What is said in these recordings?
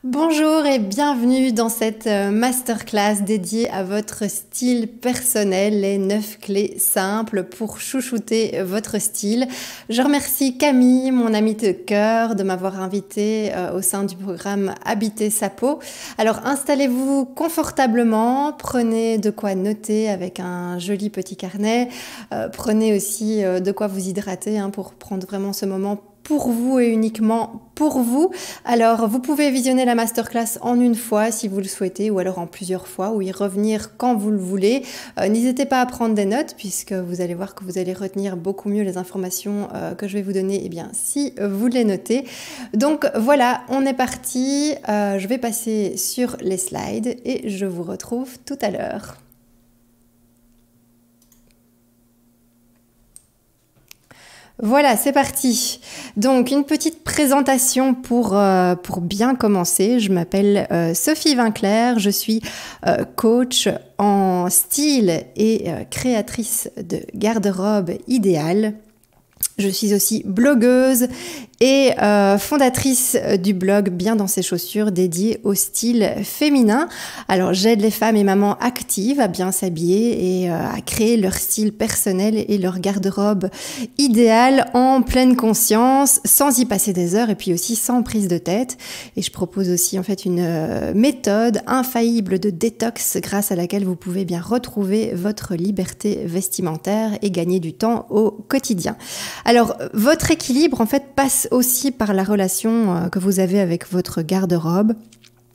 Bonjour et bienvenue dans cette masterclass dédiée à votre style personnel, les 9 clés simples pour chouchouter votre style. Je remercie Camille, mon amie de cœur, de m'avoir invitée au sein du programme Habiter sa peau. Alors installez-vous confortablement, prenez de quoi noter avec un joli petit carnet, prenez aussi de quoi vous hydrater pour prendre vraiment ce moment pour vous et uniquement pour vous. Alors, vous pouvez visionner la masterclass en une fois si vous le souhaitez, ou alors en plusieurs fois, ou y revenir quand vous le voulez. N'hésitez pas à prendre des notes, puisque vous allez voir que vous allez retenir beaucoup mieux les informations que je vais vous donner, si vous les notez. Donc voilà, on est parti. Je vais passer sur les slides et je vous retrouve tout à l'heure. Voilà, c'est parti. Donc, une petite présentation pour bien commencer. Je m'appelle Sophie Vinclair, je suis coach en style et créatrice de garde-robe idéale. Je suis aussi blogueuse et fondatrice du blog Bien dans ses chaussures dédié au style féminin. Alors j'aide les femmes et mamans actives à bien s'habiller et à créer leur style personnel et leur garde-robe idéale en pleine conscience, sans y passer des heures et puis aussi sans prise de tête. Et je propose aussi en fait une méthode infaillible de détox grâce à laquelle vous pouvez bien retrouver votre liberté vestimentaire et gagner du temps au quotidien. Alors, votre équilibre, en fait, passe aussi par la relation que vous avez avec votre garde-robe.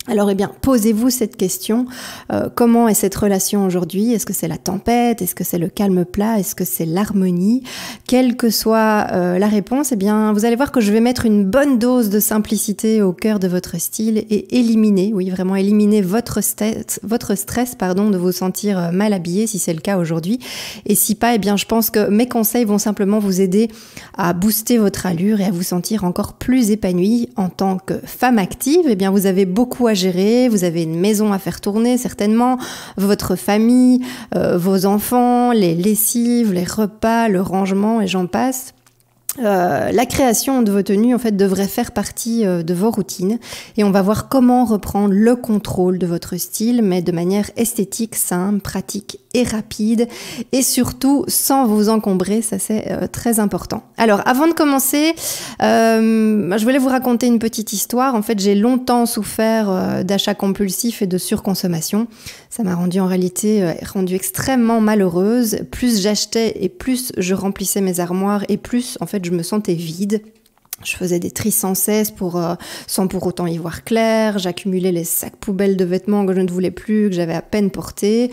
Alors, posez-vous cette question. Comment est cette relation aujourd'hui? Est-ce que c'est la tempête? Est-ce que c'est le calme plat? Est-ce que c'est l'harmonie? Quelle que soit la réponse, vous allez voir que je vais mettre une bonne dose de simplicité au cœur de votre style et éliminer, oui, vraiment éliminer votre stress, de vous sentir mal habillé si c'est le cas aujourd'hui. Et si pas, je pense que mes conseils vont simplement vous aider à booster votre allure et à vous sentir encore plus épanoui en tant que femme active. Vous avez beaucoup à gérer, vous avez une maison à faire tourner certainement, votre famille, vos enfants, les lessives, les repas, le rangement et j'en passe. La création de vos tenues en fait devrait faire partie de vos routines et on va voir comment reprendre le contrôle de votre style mais de manière esthétique, simple, pratique et rapide et surtout sans vous encombrer, ça c'est très important. Alors avant de commencer, je voulais vous raconter une petite histoire. En fait, j'ai longtemps souffert d'achats compulsifs et de surconsommation. Ça m'a rendu extrêmement malheureuse. Plus j'achetais et plus je remplissais mes armoires et plus en fait je me sentais vide. Je faisais des tris sans cesse sans pour autant y voir clair. J'accumulais les sacs poubelles de vêtements que je ne voulais plus, que j'avais à peine portés,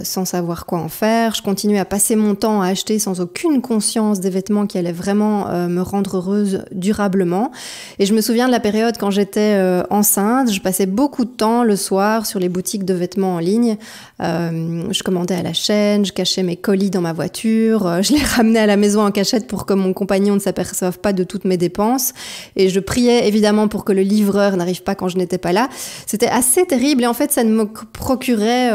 sans savoir quoi en faire. Je continuais à passer mon temps à acheter sans aucune conscience des vêtements qui allaient vraiment me rendre heureuse durablement. Et je me souviens de la période quand j'étais enceinte. Je passais beaucoup de temps le soir sur les boutiques de vêtements en ligne. Je commandais à la chaîne, je cachais mes colis dans ma voiture, je les ramenais à la maison en cachette pour que mon compagnon ne s'aperçoive pas de toutes mes dépenses. Et je priais évidemment pour que le livreur n'arrive pas quand je n'étais pas là. C'était assez terrible et en fait ça ne me procurait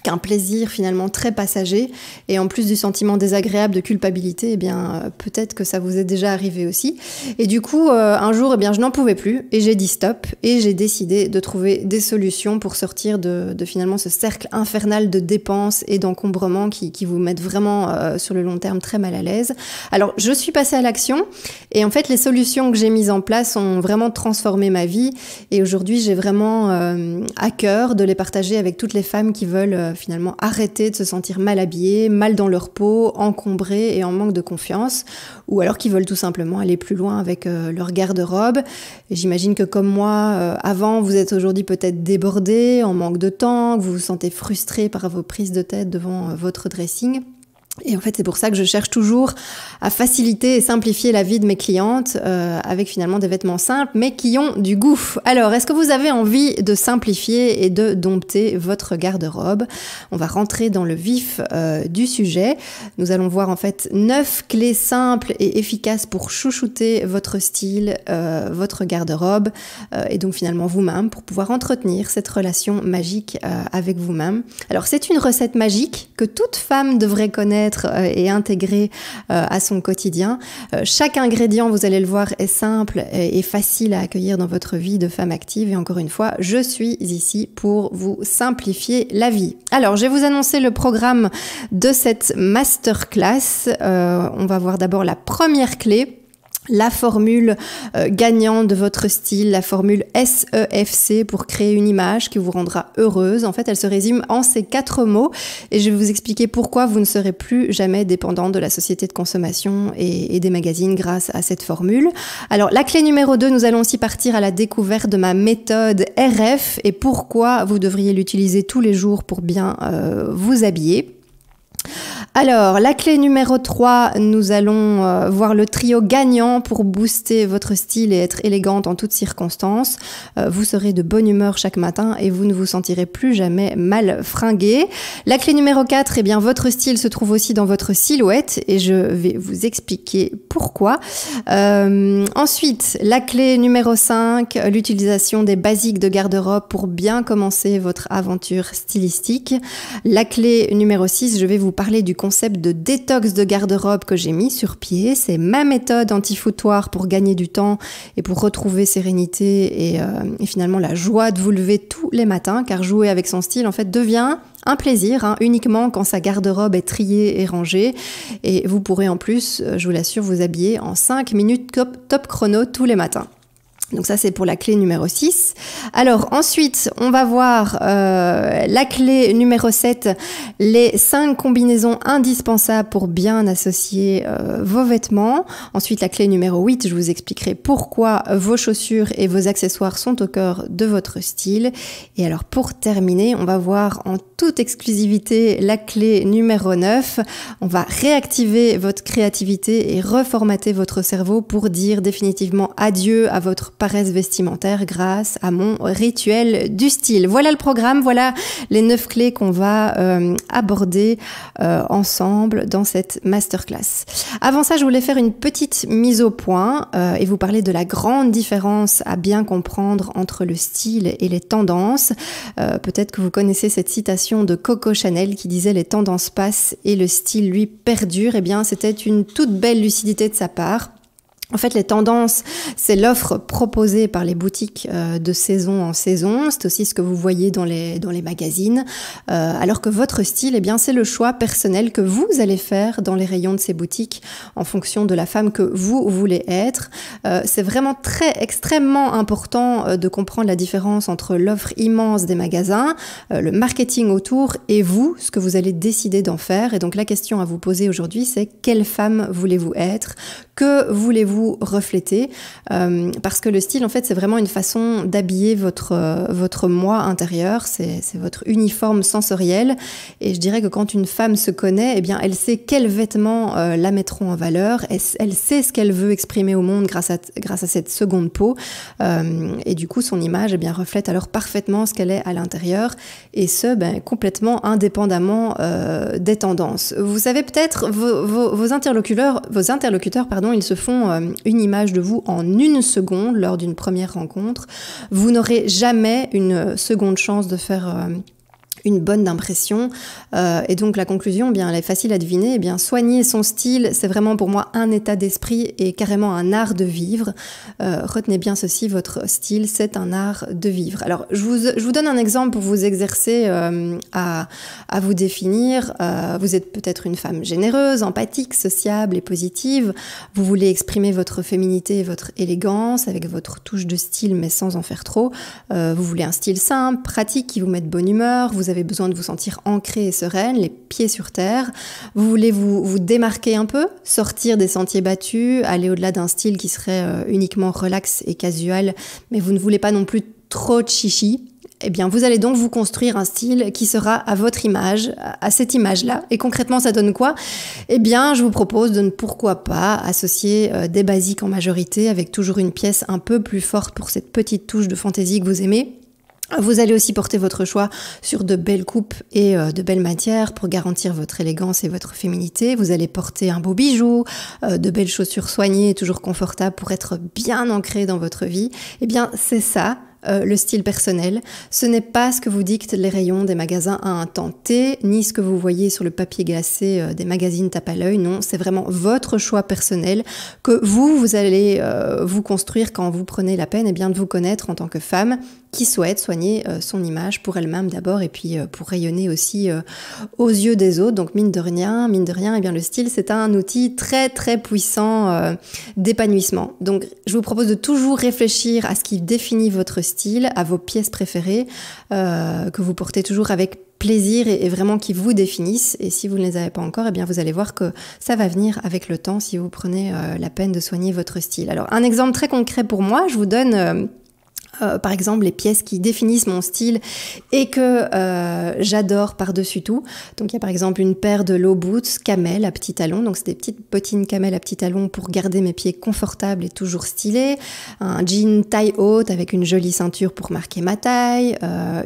qu'un plaisir finalement très passager et en plus du sentiment désagréable de culpabilité, peut-être que ça vous est déjà arrivé aussi. Et du coup, un jour, je n'en pouvais plus et j'ai dit stop et j'ai décidé de trouver des solutions pour sortir de finalement ce cercle infernal de dépenses et d'encombrement qui vous mettent vraiment sur le long terme très mal à l'aise. Alors, je suis passée à l'action et en fait, les solutions que j'ai mises en place ont vraiment transformé ma vie et aujourd'hui, j'ai vraiment à cœur de les partager avec toutes les femmes qui veulent finalement arrêter de se sentir mal habillées, mal dans leur peau, encombrées et en manque de confiance, ou alors qui veulent tout simplement aller plus loin avec leur garde-robe. Et j'imagine que comme moi, avant, vous êtes aujourd'hui peut-être débordé, en manque de temps, que vous vous sentez frustré par vos prises de tête devant votre dressing. Et en fait, c'est pour ça que je cherche toujours à faciliter et simplifier la vie de mes clientes avec finalement des vêtements simples, mais qui ont du goût. Alors, est-ce que vous avez envie de simplifier et de dompter votre garde-robe? On va rentrer dans le vif du sujet. Nous allons voir en fait 9 clés simples et efficaces pour chouchouter votre style, votre garde-robe et donc finalement vous-même pour pouvoir entretenir cette relation magique avec vous-même. Alors, c'est une recette magique que toute femme devrait connaître transmettre et intégrer à son quotidien. Chaque ingrédient, vous allez le voir, est simple et facile à accueillir dans votre vie de femme active. Et encore une fois, je suis ici pour vous simplifier la vie. Alors, je vais vous annoncer le programme de cette masterclass. On va voir d'abord la première clé. La formule gagnante de votre style, la formule SEFC pour créer une image qui vous rendra heureuse. En fait, elle se résume en ces 4 mots et je vais vous expliquer pourquoi vous ne serez plus jamais dépendant de la société de consommation et des magazines grâce à cette formule. Alors, la clé numéro 2, nous allons aussi partir à la découverte de ma méthode RF et pourquoi vous devriez l'utiliser tous les jours pour bien vous habiller. Alors, la clé numéro 3, nous allons voir le trio gagnant pour booster votre style et être élégante en toutes circonstances. Vous serez de bonne humeur chaque matin et vous ne vous sentirez plus jamais mal fringué. La clé numéro 4, eh bien, votre style se trouve aussi dans votre silhouette et je vais vous expliquer pourquoi. Ensuite, la clé numéro 5, l'utilisation des basiques de garde-robe pour bien commencer votre aventure stylistique. La clé numéro 6, je vais vous parler du concept de détox de garde-robe que j'ai mis sur pied. C'est ma méthode anti-foutoir pour gagner du temps et pour retrouver sérénité et finalement la joie de vous lever tous les matins, car jouer avec son style en fait devient un plaisir, uniquement quand sa garde-robe est triée et rangée. Et vous pourrez en plus, je vous l'assure, vous habiller en 5 minutes top chrono tous les matins. Donc ça, c'est pour la clé numéro 6. Alors ensuite, on va voir la clé numéro 7, les 5 combinaisons indispensables pour bien associer vos vêtements. Ensuite, la clé numéro 8, je vous expliquerai pourquoi vos chaussures et vos accessoires sont au cœur de votre style. Et alors pour terminer, on va voir en toute exclusivité la clé numéro 9. On va réactiver votre créativité et reformater votre cerveau pour dire définitivement adieu à votre paresse vestimentaire grâce à mon rituel du style. Voilà le programme, voilà les 9 clés qu'on va aborder ensemble dans cette masterclass. Avant ça, je voulais faire une petite mise au point et vous parler de la grande différence à bien comprendre entre le style et les tendances. Peut-être que vous connaissez cette citation de Coco Chanel qui disait « Les tendances passent et le style, lui, perdure ». Eh bien, c'était une toute belle lucidité de sa part. En fait, les tendances, c'est l'offre proposée par les boutiques de saison en saison. C'est aussi ce que vous voyez dans les magazines. Alors que votre style, eh bien, c'est le choix personnel que vous allez faire dans les rayons de ces boutiques en fonction de la femme que vous voulez être. C'est vraiment extrêmement important de comprendre la différence entre l'offre immense des magasins, le marketing autour et vous, ce que vous allez décider d'en faire. Et donc, la question à vous poser aujourd'hui, c'est quelle femme voulez-vous être? Que voulez-vous refléter, parce que le style en fait c'est vraiment une façon d'habiller votre moi intérieur, c'est votre uniforme sensoriel et je dirais que quand une femme se connaît, eh bien elle sait quels vêtements la mettront en valeur, elle sait ce qu'elle veut exprimer au monde grâce à cette seconde peau et du coup son image eh bien reflète alors parfaitement ce qu'elle est à l'intérieur et ce complètement indépendamment des tendances. Vous savez peut-être vos interlocuteurs ils se font une image de vous en 1 seconde lors d'une première rencontre. Vous n'aurez jamais une seconde chance de faire une bonne impression et donc la conclusion, eh bien, elle est facile à deviner. Eh bien, soigner son style, c'est vraiment pour moi un état d'esprit et carrément un art de vivre. Retenez bien ceci, votre style, c'est un art de vivre. Alors, je vous donne un exemple pour vous exercer à vous définir. Vous êtes peut-être une femme généreuse, empathique, sociable et positive. Vous voulez exprimer votre féminité et votre élégance avec votre touche de style, mais sans en faire trop. Vous voulez un style simple, pratique, qui vous met de bonne humeur. Vous avez besoin de vous sentir ancrée et sereine, les pieds sur terre. Vous voulez vous démarquer un peu, sortir des sentiers battus, aller au-delà d'un style qui serait uniquement relax et casual, mais vous ne voulez pas non plus trop de chichi. Eh bien, vous allez donc vous construire un style qui sera à votre image, à cette image-là. Et concrètement, ça donne quoi? Eh bien, je vous propose de ne pourquoi pas associer des basiques en majorité avec toujours une pièce un peu plus forte pour cette petite touche de fantaisie que vous aimez. Vous allez aussi porter votre choix sur de belles coupes et de belles matières pour garantir votre élégance et votre féminité. Vous allez porter un beau bijou, de belles chaussures soignées et toujours confortables pour être bien ancrées dans votre vie. Eh bien, c'est ça, le style personnel. Ce n'est pas ce que vous dictent les rayons des magasins à un temps T, ni ce que vous voyez sur le papier glacé des magazines tape à l'œil. Non, c'est vraiment votre choix personnel que vous allez vous construire quand vous prenez la peine de vous connaître en tant que femme qui souhaite soigner son image pour elle-même d'abord et puis pour rayonner aussi aux yeux des autres. Donc mine de rien, le style c'est un outil très très puissant d'épanouissement. Donc je vous propose de toujours réfléchir à ce qui définit votre style, à vos pièces préférées que vous portez toujours avec plaisir et vraiment qui vous définissent. Et si vous ne les avez pas encore, vous allez voir que ça va venir avec le temps si vous prenez la peine de soigner votre style. Alors un exemple très concret pour moi, je vous donne par exemple les pièces qui définissent mon style et que j'adore par-dessus tout. Donc il y a par exemple une paire de low boots camel à petits talons, donc c'est des petites bottines camel à petits talons pour garder mes pieds confortables et toujours stylés, un jean taille haute avec une jolie ceinture pour marquer ma taille,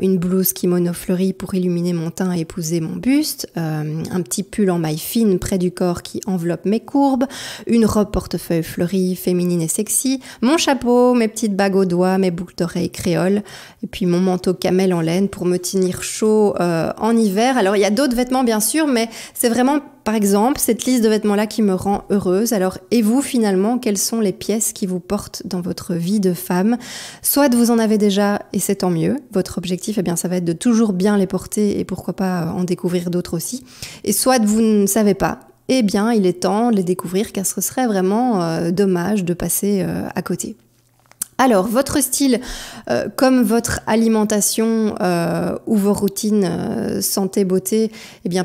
une blouse kimono fleurie pour illuminer mon teint et épouser mon buste, un petit pull en maille fine près du corps qui enveloppe mes courbes, une robe portefeuille fleurie, féminine et sexy, mon chapeau, mes petites bagues aux doigts, mes boucles d'oreilles créole, et puis mon manteau camel en laine pour me tenir chaud en hiver. Alors il y a d'autres vêtements bien sûr, mais c'est vraiment par exemple cette liste de vêtements-là qui me rend heureuse. Alors et vous finalement, quelles sont les pièces qui vous portent dans votre vie de femme? Soit vous en avez déjà et c'est tant mieux, votre objectif ça va être de toujours bien les porter et pourquoi pas en découvrir d'autres aussi, et soit vous ne savez pas, il est temps de les découvrir car ce serait vraiment dommage de passer à côté. Alors, votre style, comme votre alimentation ou vos routines santé-beauté,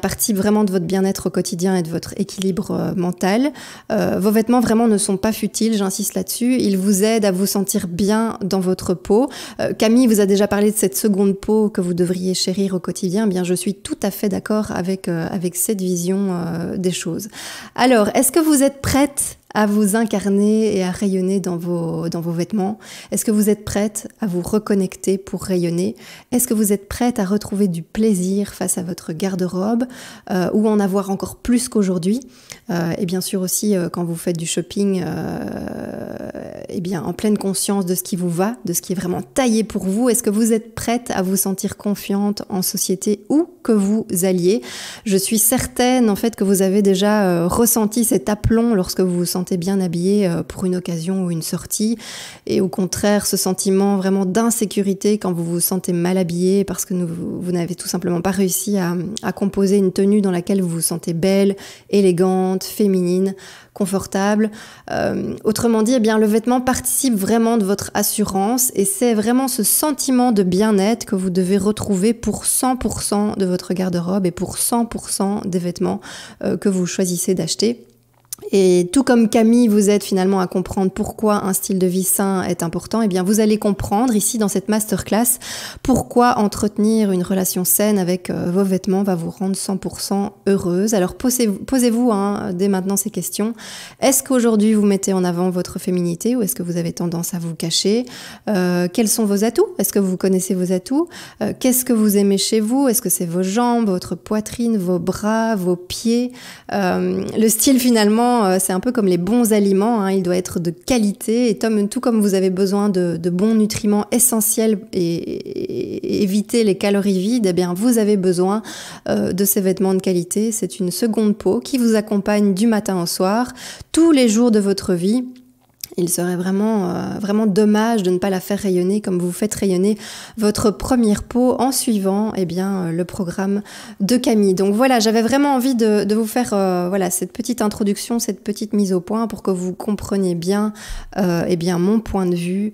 partie vraiment de votre bien-être au quotidien et de votre équilibre mental. Vos vêtements vraiment ne sont pas futiles, j'insiste là-dessus. Ils vous aident à vous sentir bien dans votre peau. Camille vous a déjà parlé de cette seconde peau que vous devriez chérir au quotidien. Je suis tout à fait d'accord avec cette vision des choses. Alors, est-ce que vous êtes prête à vous incarner et à rayonner dans vos vêtements? Est-ce que vous êtes prête à vous reconnecter pour rayonner? Est-ce que vous êtes prête à retrouver du plaisir face à votre garde-robe ou en avoir encore plus qu'aujourd'hui? Et bien sûr aussi quand vous faites du shopping, en pleine conscience de ce qui vous va, de ce qui est vraiment taillé pour vous. Est-ce que vous êtes prête à vous sentir confiante en société où que vous alliez? Je suis certaine en fait que vous avez déjà ressenti cet aplomb lorsque vous vous sentez bien habillé pour une occasion ou une sortie, et au contraire ce sentiment vraiment d'insécurité quand vous vous sentez mal habillé parce que vous n'avez tout simplement pas réussi à composer une tenue dans laquelle vous vous sentez belle, élégante, féminine, confortable. Autrement dit, le vêtement participe vraiment de votre assurance et c'est vraiment ce sentiment de bien-être que vous devez retrouver pour 100% de votre garde-robe et pour 100% des vêtements que vous choisissez d'acheter. Et tout comme Camille vous aide finalement à comprendre pourquoi un style de vie sain est important, vous allez comprendre ici dans cette masterclass pourquoi entretenir une relation saine avec vos vêtements va vous rendre 100% heureuse. Alors posez-vous dès maintenant ces questions. Est-ce qu'aujourd'hui vous mettez en avant votre féminité ou est-ce que vous avez tendance à vous cacher? Quels sont vos atouts? Est-ce que vous connaissez vos atouts? Qu'est-ce que vous aimez chez vous? Est-ce que c'est vos jambes, votre poitrine, vos bras, vos pieds? Le style finalement, c'est un peu comme les bons aliments, il doit être de qualité et tout comme vous avez besoin de bons nutriments essentiels et éviter les calories vides, vous avez besoin de ces vêtements de qualité. C'est une seconde peau qui vous accompagne du matin au soir, tous les jours de votre vie. Il serait vraiment dommage de ne pas la faire rayonner comme vous faites rayonner votre première peau en suivant le programme de Camille. Donc voilà, j'avais vraiment envie de vous faire cette petite introduction, cette petite mise au point pour que vous compreniez bien mon point de vue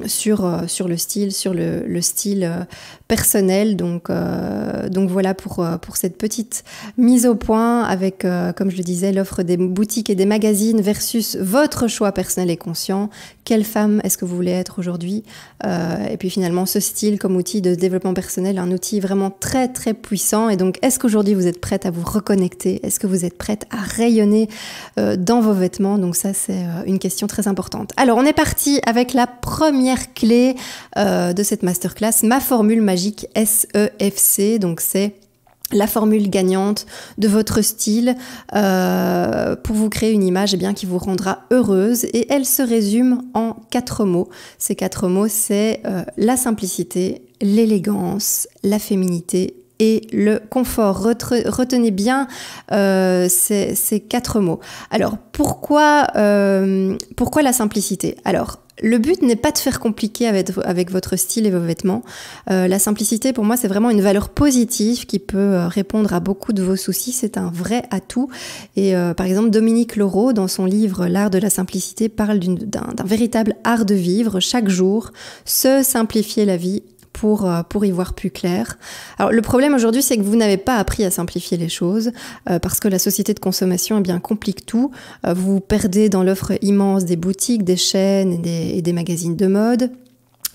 sur le style, sur le style personnel. Donc voilà pour cette petite mise au point avec, comme je le disais, l'offre des boutiques et des magazines versus votre choix personnel et conscient. Quelle femme est-ce que vous voulez être aujourd'hui? Et puis finalement, ce style comme outil de développement personnel, un outil vraiment très très puissant. Et donc, est-ce qu'aujourd'hui vous êtes prête à vous reconnecter? Est-ce que vous êtes prête à rayonner dans vos vêtements? Donc ça, c'est une question très importante. Alors, on est parti avec la première clé de cette masterclass, ma formule magique SEFC. Donc c'est la formule gagnante de votre style pour vous créer une image qui vous rendra heureuse, et elle se résume en 4 mots. Ces 4 mots, c'est la simplicité, l'élégance, la féminité et le confort. Retenez bien ces 4 mots. Alors, pourquoi la simplicité? Alors, le but n'est pas de faire compliqué avec votre style et vos vêtements. La simplicité, pour moi, c'est vraiment une valeur positive qui peut répondre à beaucoup de vos soucis. C'est un vrai atout. Et par exemple, Dominique Leroux, dans son livre L'art de la simplicité, parle d'un véritable art de vivre chaque jour, se simplifier la vie pour y voir plus clair. Alors le problème aujourd'hui, c'est que vous n'avez pas appris à simplifier les choses parce que la société de consommation complique tout. Vous vous perdez dans l'offre immense des boutiques, des chaînes et des magazines de mode.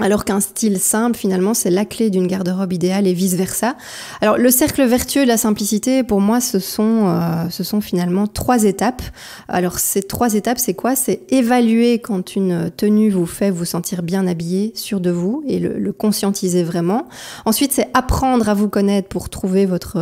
Alors qu'un style simple, finalement, c'est la clé d'une garde-robe idéale et vice-versa. Alors, le cercle vertueux de la simplicité, pour moi, ce sont finalement 3 étapes. Alors, ces 3 étapes, c'est quoi? C'est évaluer quand une tenue vous fait vous sentir bien habillé, sûr de vous, et le conscientiser vraiment. Ensuite, c'est apprendre à vous connaître pour trouver votre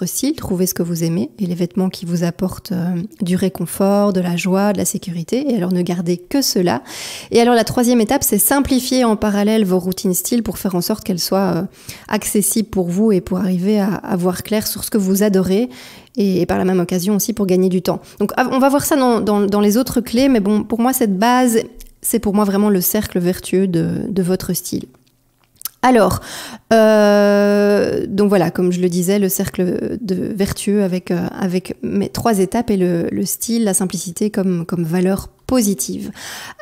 style, trouver ce que vous aimez, et les vêtements qui vous apportent du réconfort, de la joie, de la sécurité. Et alors, ne gardez que cela. Et alors, la 3e étape, c'est simplifier en parallèle vos routines style pour faire en sorte qu'elles soient accessibles pour vous et pour arriver à voir clair sur ce que vous adorez et par la même occasion aussi pour gagner du temps. Donc on va voir ça dans les autres clés, mais bon, pour moi cette base, c'est pour moi vraiment le cercle vertueux de votre style. Alors, donc voilà, comme je le disais, le cercle vertueux avec mes 3 étapes et le style, la simplicité comme valeur positive.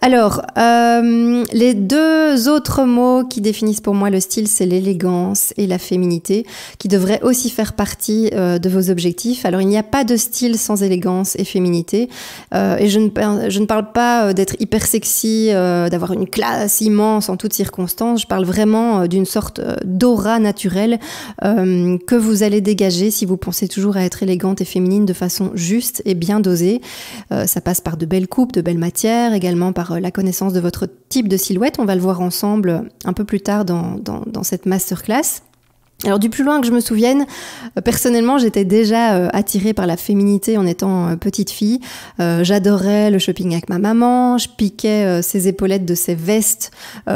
Alors, les 2 autres mots qui définissent pour moi le style, c'est l'élégance et la féminité, qui devraient aussi faire partie de vos objectifs. Alors, il n'y a pas de style sans élégance et féminité. Et je ne parle pas d'être hyper sexy, d'avoir une classe immense en toutes circonstances. Je parle vraiment d'une sorte d'aura naturelle que vous allez dégager si vous pensez toujours à être élégante et féminine de façon juste et bien dosée. Ça passe par de belles coupes, de belles matières, également par la connaissance de votre type de silhouette. On va le voir ensemble un peu plus tard dans cette masterclass. Alors du plus loin que je me souvienne, personnellement j'étais déjà attirée par la féminité en étant petite fille. J'adorais le shopping avec ma maman, je piquais ses épaulettes de ses vestes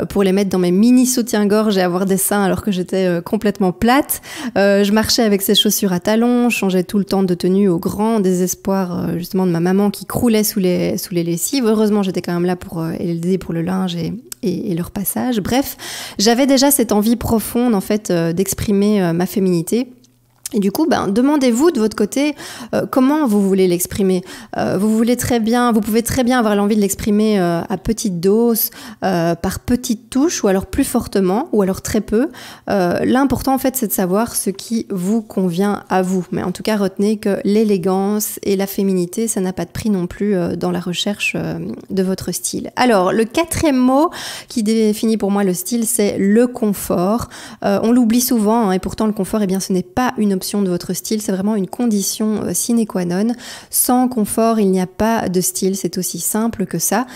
pour les mettre dans mes mini soutiens-gorge et avoir des seins alors que j'étais complètement plate. Je marchais avec ses chaussures à talons, je changeais tout le temps de tenue au grand désespoir justement de ma maman qui croulait sous les lessives. Heureusement j'étais quand même là pour aider pour le linge et leur passage. Bref, j'avais déjà cette envie profonde en fait d'exprimer ma féminité. Et du coup, demandez-vous de votre côté comment vous voulez l'exprimer. Vous pouvez très bien avoir l'envie de l'exprimer à petite dose, par petites touches, ou alors plus fortement, ou alors très peu. L'important, en fait, c'est de savoir ce qui vous convient à vous. Mais en tout cas, retenez que l'élégance et la féminité, ça n'a pas de prix non plus dans la recherche de votre style. Alors, le 4e mot qui définit pour moi le style, c'est le confort. On l'oublie souvent, et pourtant le confort, ce n'est pas une option de votre style, c'est vraiment une condition sine qua non. Sans confort, il n'y a pas de style, c'est aussi simple que ça.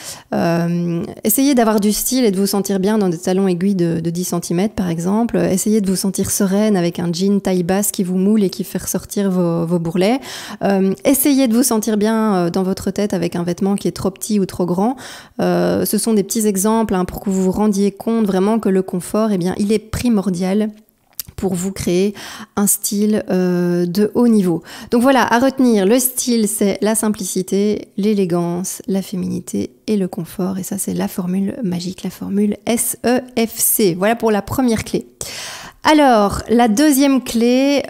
Essayez d'avoir du style et de vous sentir bien dans des talons aiguilles de 10 cm par exemple. Essayez de vous sentir sereine avec un jean taille basse qui vous moule et qui fait ressortir vos bourrelets. Essayez de vous sentir bien dans votre tête avec un vêtement qui est trop petit ou trop grand. Ce sont des petits exemples pour que vous vous rendiez compte vraiment que le confort, il est primordial pour vous créer un style de haut niveau. Donc voilà, à retenir, le style, c'est la simplicité, l'élégance, la féminité et le confort. Et ça, c'est la formule magique, la formule SEFC. Voilà pour la première clé. Alors, la 2e clé,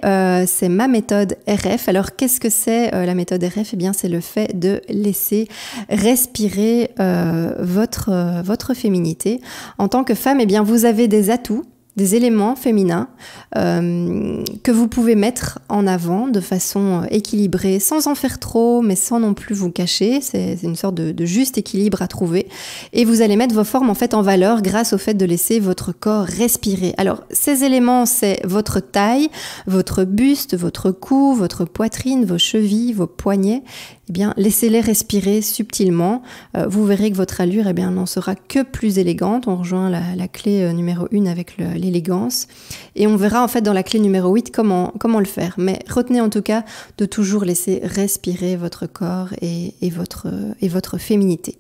c'est ma méthode RF. Alors, qu'est-ce que c'est la méthode RF? C'est le fait de laisser respirer votre féminité. En tant que femme, vous avez des atouts, des éléments féminins que vous pouvez mettre en avant de façon équilibrée, sans en faire trop, mais sans non plus vous cacher. C'est une sorte de juste équilibre à trouver. Et vous allez mettre vos formes en valeur grâce au fait de laisser votre corps respirer. Alors, ces éléments, c'est votre taille, votre buste, votre cou, votre poitrine, vos chevilles, vos poignets eh bien, laissez-les respirer subtilement. Vous verrez que votre allure, eh bien, n'en sera que plus élégante. On rejoint la clé numéro 1 avec l'élégance. Et on verra en fait dans la clé numéro 8 comment le faire. Mais retenez en tout cas de toujours laisser respirer votre corps et votre féminité.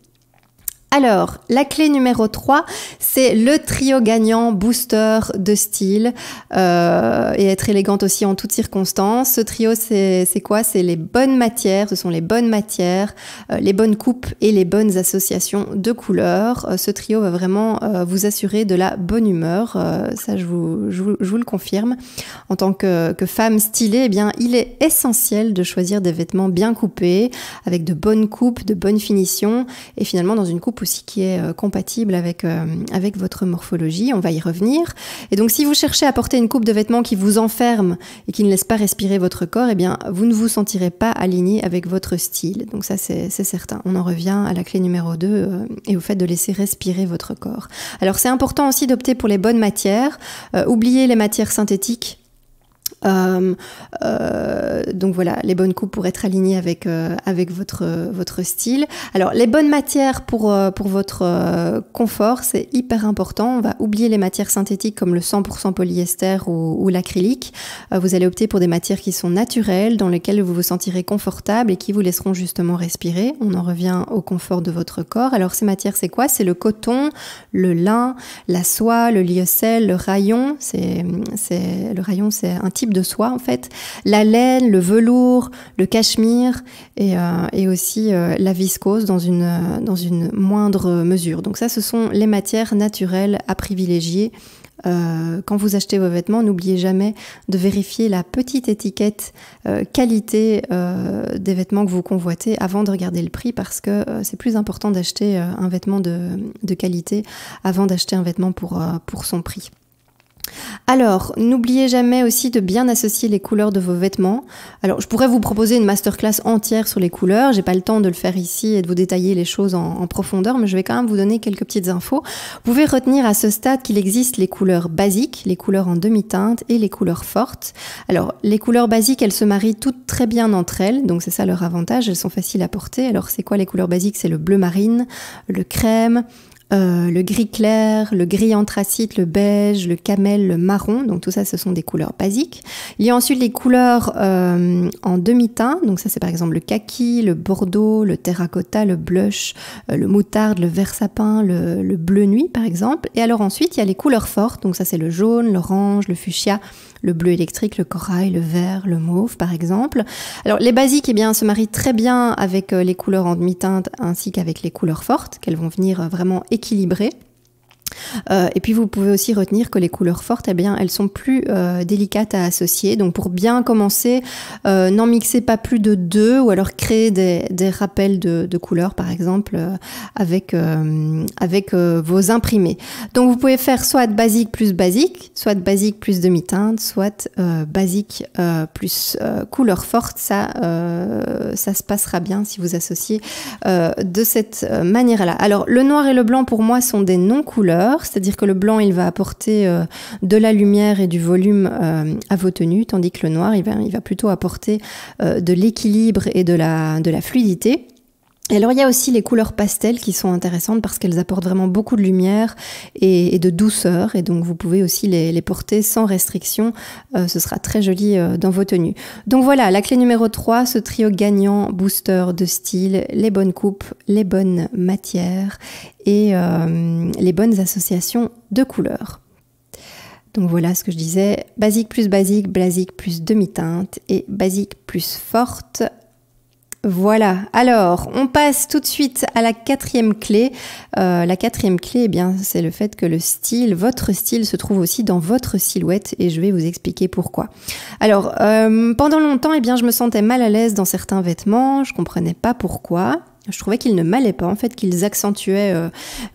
Alors, la clé numéro 3, c'est le trio gagnant booster de style et être élégante aussi en toutes circonstances. Ce trio, c'est quoi? C'est les bonnes matières, ce sont les bonnes matières, les bonnes coupes et les bonnes associations de couleurs. Ce trio va vraiment vous assurer de la bonne humeur, ça je vous le confirme. En tant que femme stylée, eh bien, il est essentiel de choisir des vêtements bien coupés, avec de bonnes coupes, de bonnes finitions et finalement dans une coupe aussi qui est compatible avec votre morphologie, on va y revenir. Et donc si vous cherchez à porter une coupe de vêtements qui vous enferme et qui ne laisse pas respirer votre corps, eh bien vous ne vous sentirez pas aligné avec votre style. Donc ça c'est certain. On en revient à la clé numéro 2 et au fait de laisser respirer votre corps. Alors c'est important aussi d'opter pour les bonnes matières. Oubliez les matières synthétiques. Donc voilà, les bonnes coupes pour être alignées avec votre style. Alors les bonnes matières pour votre confort, c'est hyper important. On va oublier les matières synthétiques comme le 100% polyester ou l'acrylique. Vous allez opter pour des matières qui sont naturelles, dans lesquelles vous vous sentirez confortable et qui vous laisseront justement respirer. On en revient au confort de votre corps. Alors ces matières, c'est quoi? C'est le coton, le lin, la soie, le lyocell, le rayon. Le rayon, c'est un type de soie en fait, la laine, le velours, le cachemire et aussi la viscose dans une moindre mesure. Donc ça, ce sont les matières naturelles à privilégier. Quand vous achetez vos vêtements, n'oubliez jamais de vérifier la petite étiquette qualité des vêtements que vous convoitez avant de regarder le prix, parce que c'est plus important d'acheter un vêtement de qualité avant d'acheter un vêtement pour son prix. Alors, n'oubliez jamais aussi de bien associer les couleurs de vos vêtements. Alors, je pourrais vous proposer une masterclass entière sur les couleurs. J'ai pas le temps de le faire ici et de vous détailler les choses en profondeur, mais je vais quand même vous donner quelques petites infos. Vous pouvez retenir à ce stade qu'il existe les couleurs basiques, les couleurs en demi-teinte et les couleurs fortes. Alors, les couleurs basiques, elles se marient toutes très bien entre elles, donc c'est ça leur avantage, elles sont faciles à porter. Alors, c'est quoi les couleurs basiques? C'est le bleu marine, le crème, le gris clair, le gris anthracite, le beige, le camel, le marron, donc tout ça ce sont des couleurs basiques. Il y a ensuite les couleurs en demi-teinte, donc ça c'est par exemple le kaki, le bordeaux, le terracotta, le blush, le moutarde, le vert sapin, le bleu nuit par exemple. Et alors ensuite il y a les couleurs fortes, donc ça c'est le jaune, l'orange, le fuchsia, le bleu électrique, le corail, le vert, le mauve par exemple. Alors les basiques eh bien, se marient très bien avec les couleurs en demi-teinte ainsi qu'avec les couleurs fortes, qu'elles vont venir vraiment équilibrer. Et puis vous pouvez aussi retenir que les couleurs fortes, eh bien, elles sont plus délicates à associer. Donc pour bien commencer, n'en mixez pas plus de 2 ou alors créez des rappels de couleurs par exemple avec vos imprimés. Donc vous pouvez faire soit basique plus demi-teinte, soit basique plus couleur forte. Ça se passera bien si vous associez de cette manière-là. Alors le noir et le blanc pour moi sont des non-couleurs. C'est-à-dire que le blanc, il va apporter de la lumière et du volume à vos tenues, tandis que le noir, il va plutôt apporter de l'équilibre et de la fluidité. Et alors il y a aussi les couleurs pastel qui sont intéressantes parce qu'elles apportent vraiment beaucoup de lumière et de douceur, et donc vous pouvez aussi les porter sans restriction, ce sera très joli dans vos tenues. Donc voilà, la clé numéro 3, ce trio gagnant booster de style, les bonnes coupes, les bonnes matières et les bonnes associations de couleurs. Donc voilà ce que je disais, basique plus demi-teinte et basique plus forte. Voilà, alors on passe tout de suite à la 4e clé. La 4e clé, eh bien, c'est le fait que votre style se trouve aussi dans votre silhouette, et je vais vous expliquer pourquoi. Alors, pendant longtemps, eh bien, je me sentais mal à l'aise dans certains vêtements, je comprenais pas pourquoi. Je trouvais qu'ils ne m'allaient pas, en fait, qu'ils accentuaient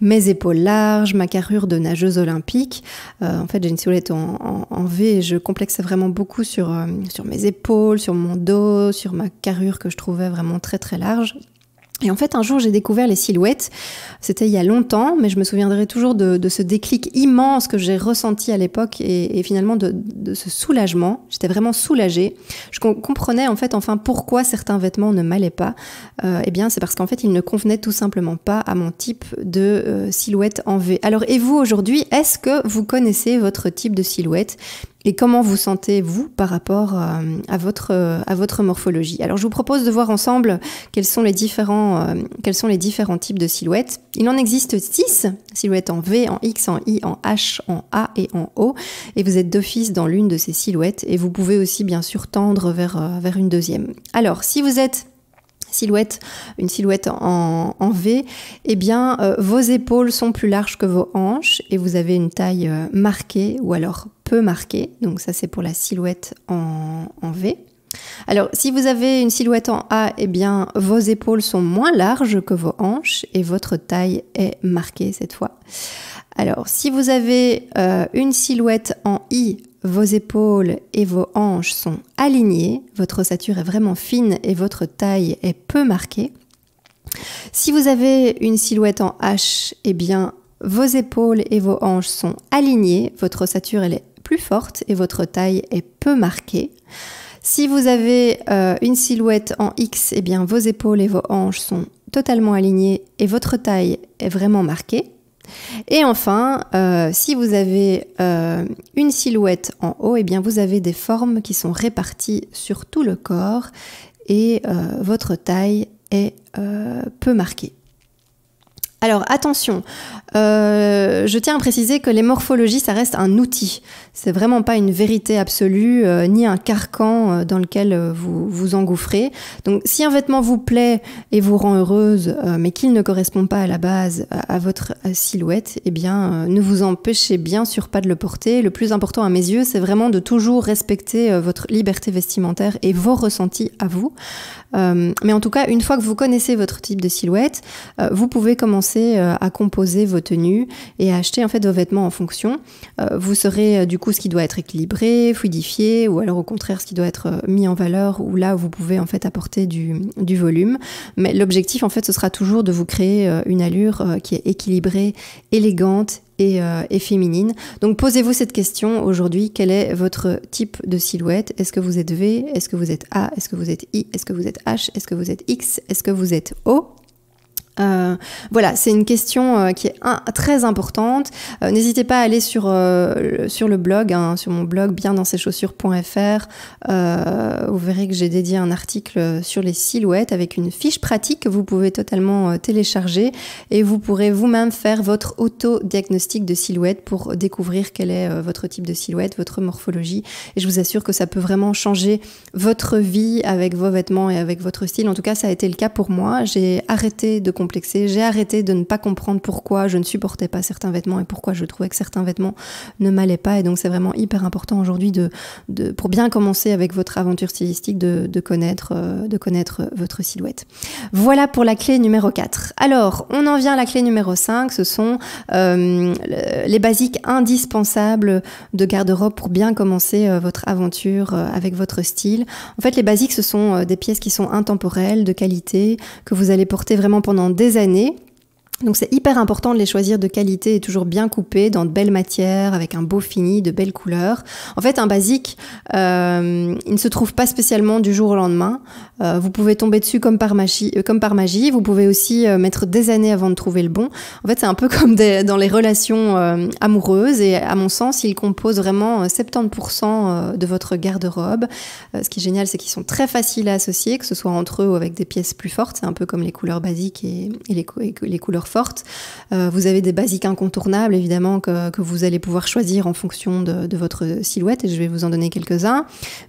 mes épaules larges, ma carrure de nageuse olympique. En fait, j'ai une silhouette en V et je complexais vraiment beaucoup sur mes épaules, sur mon dos, sur ma carrure que je trouvais vraiment très très large. Et en fait, un jour, j'ai découvert les silhouettes. C'était il y a longtemps, mais je me souviendrai toujours de ce déclic immense que j'ai ressenti à l'époque et finalement de ce soulagement. J'étais vraiment soulagée. Je comprenais en fait enfin pourquoi certains vêtements ne m'allaient pas. Eh bien, c'est parce qu'en fait, ils ne convenaient tout simplement pas à mon type de silhouette en V. Alors, et vous aujourd'hui, est-ce que vous connaissez votre type de silhouette ? Et comment vous sentez-vous par rapport à votre morphologie? Alors, je vous propose de voir ensemble quels sont les différents types de silhouettes. Il en existe 6, silhouettes en V, en X, en I, en H, en A et en O. Et vous êtes d'office dans l'une de ces silhouettes. Et vous pouvez aussi, bien sûr, tendre vers une deuxième. Alors, si vous êtes une silhouette en V, eh bien, vos épaules sont plus larges que vos hanches et vous avez une taille marquée ou alors peu marquée. Donc ça, c'est pour la silhouette en V. Alors, si vous avez une silhouette en A, eh bien, vos épaules sont moins larges que vos hanches et votre taille est marquée cette fois. Alors, si vous avez une silhouette en I, vos épaules et vos hanches sont alignées, votre ossature est vraiment fine et votre taille est peu marquée. Si vous avez une silhouette en H, eh bien, vos épaules et vos hanches sont alignées, votre ossature elle est plus forte et votre taille est peu marquée. Si vous avez une silhouette en X, eh bien, vos épaules et vos hanches sont totalement alignées et votre taille est vraiment marquée. Et enfin, si vous avez une silhouette en haut, eh bien vous avez des formes qui sont réparties sur tout le corps et votre taille est peu marquée. Alors attention, je tiens à préciser que les morphologies, ça reste un outil. C'est vraiment pas une vérité absolue, ni un carcan dans lequel vous vous engouffrez. Donc si un vêtement vous plaît et vous rend heureuse, mais qu'il ne correspond pas à la base à votre silhouette, eh bien ne vous empêchez bien sûr pas de le porter. Le plus important à mes yeux, c'est vraiment de toujours respecter votre liberté vestimentaire et vos ressentis à vous. Mais en tout cas, une fois que vous connaissez votre type de silhouette, vous pouvez commencer à composer vos tenues et à acheter en fait vos vêtements en fonction. Vous saurez du coup ce qui doit être équilibré, fluidifié, ou alors au contraire ce qui doit être mis en valeur, ou là où vous pouvez en fait apporter du volume. Mais l'objectif en fait ce sera toujours de vous créer une allure qui est équilibrée, élégante et féminine. Donc posez-vous cette question aujourd'hui, quel est votre type de silhouette? Est-ce que vous êtes V? Est-ce que vous êtes A? Est-ce que vous êtes I? Est-ce que vous êtes H? Est-ce que vous êtes X? Est-ce que vous êtes O? Voilà, c'est une question qui est très importante. N'hésitez pas à aller sur le blog, sur mon blog biendansseschaussures.fr. Vous verrez que j'ai dédié un article sur les silhouettes avec une fiche pratique que vous pouvez totalement télécharger et vous pourrez vous-même faire votre auto-diagnostic de silhouette pour découvrir quel est votre type de silhouette, votre morphologie. Et je vous assure que ça peut vraiment changer votre vie avec vos vêtements et avec votre style. En tout cas, ça a été le cas pour moi. J'ai arrêté de complexé, j'ai arrêté de ne pas comprendre pourquoi je ne supportais pas certains vêtements et pourquoi je trouvais que certains vêtements ne m'allaient pas. Et donc c'est vraiment hyper important aujourd'hui pour bien commencer avec votre aventure stylistique de connaître votre silhouette. Voilà pour la clé numéro 4. Alors on en vient à la clé numéro 5, ce sont les basiques indispensables de garde-robe pour bien commencer votre aventure avec votre style. En fait les basiques ce sont des pièces qui sont intemporelles, de qualité, que vous allez porter vraiment pendant des années. Donc c'est hyper important de les choisir de qualité et toujours bien coupés, dans de belles matières, avec un beau fini, de belles couleurs. En fait, un basique, il ne se trouve pas spécialement du jour au lendemain. Vous pouvez tomber dessus comme par magie. Vous pouvez aussi mettre des années avant de trouver le bon. En fait, c'est un peu comme dans les relations amoureuses. Et à mon sens, ils composent vraiment 70% de votre garde-robe. Ce qui est génial, c'est qu'ils sont très faciles à associer, que ce soit entre eux ou avec des pièces plus fortes. C'est un peu comme les couleurs basiques et les couleurs fortes. Vous avez des basiques incontournables, évidemment, que vous allez pouvoir choisir en fonction de votre silhouette, et je vais vous en donner quelques-uns.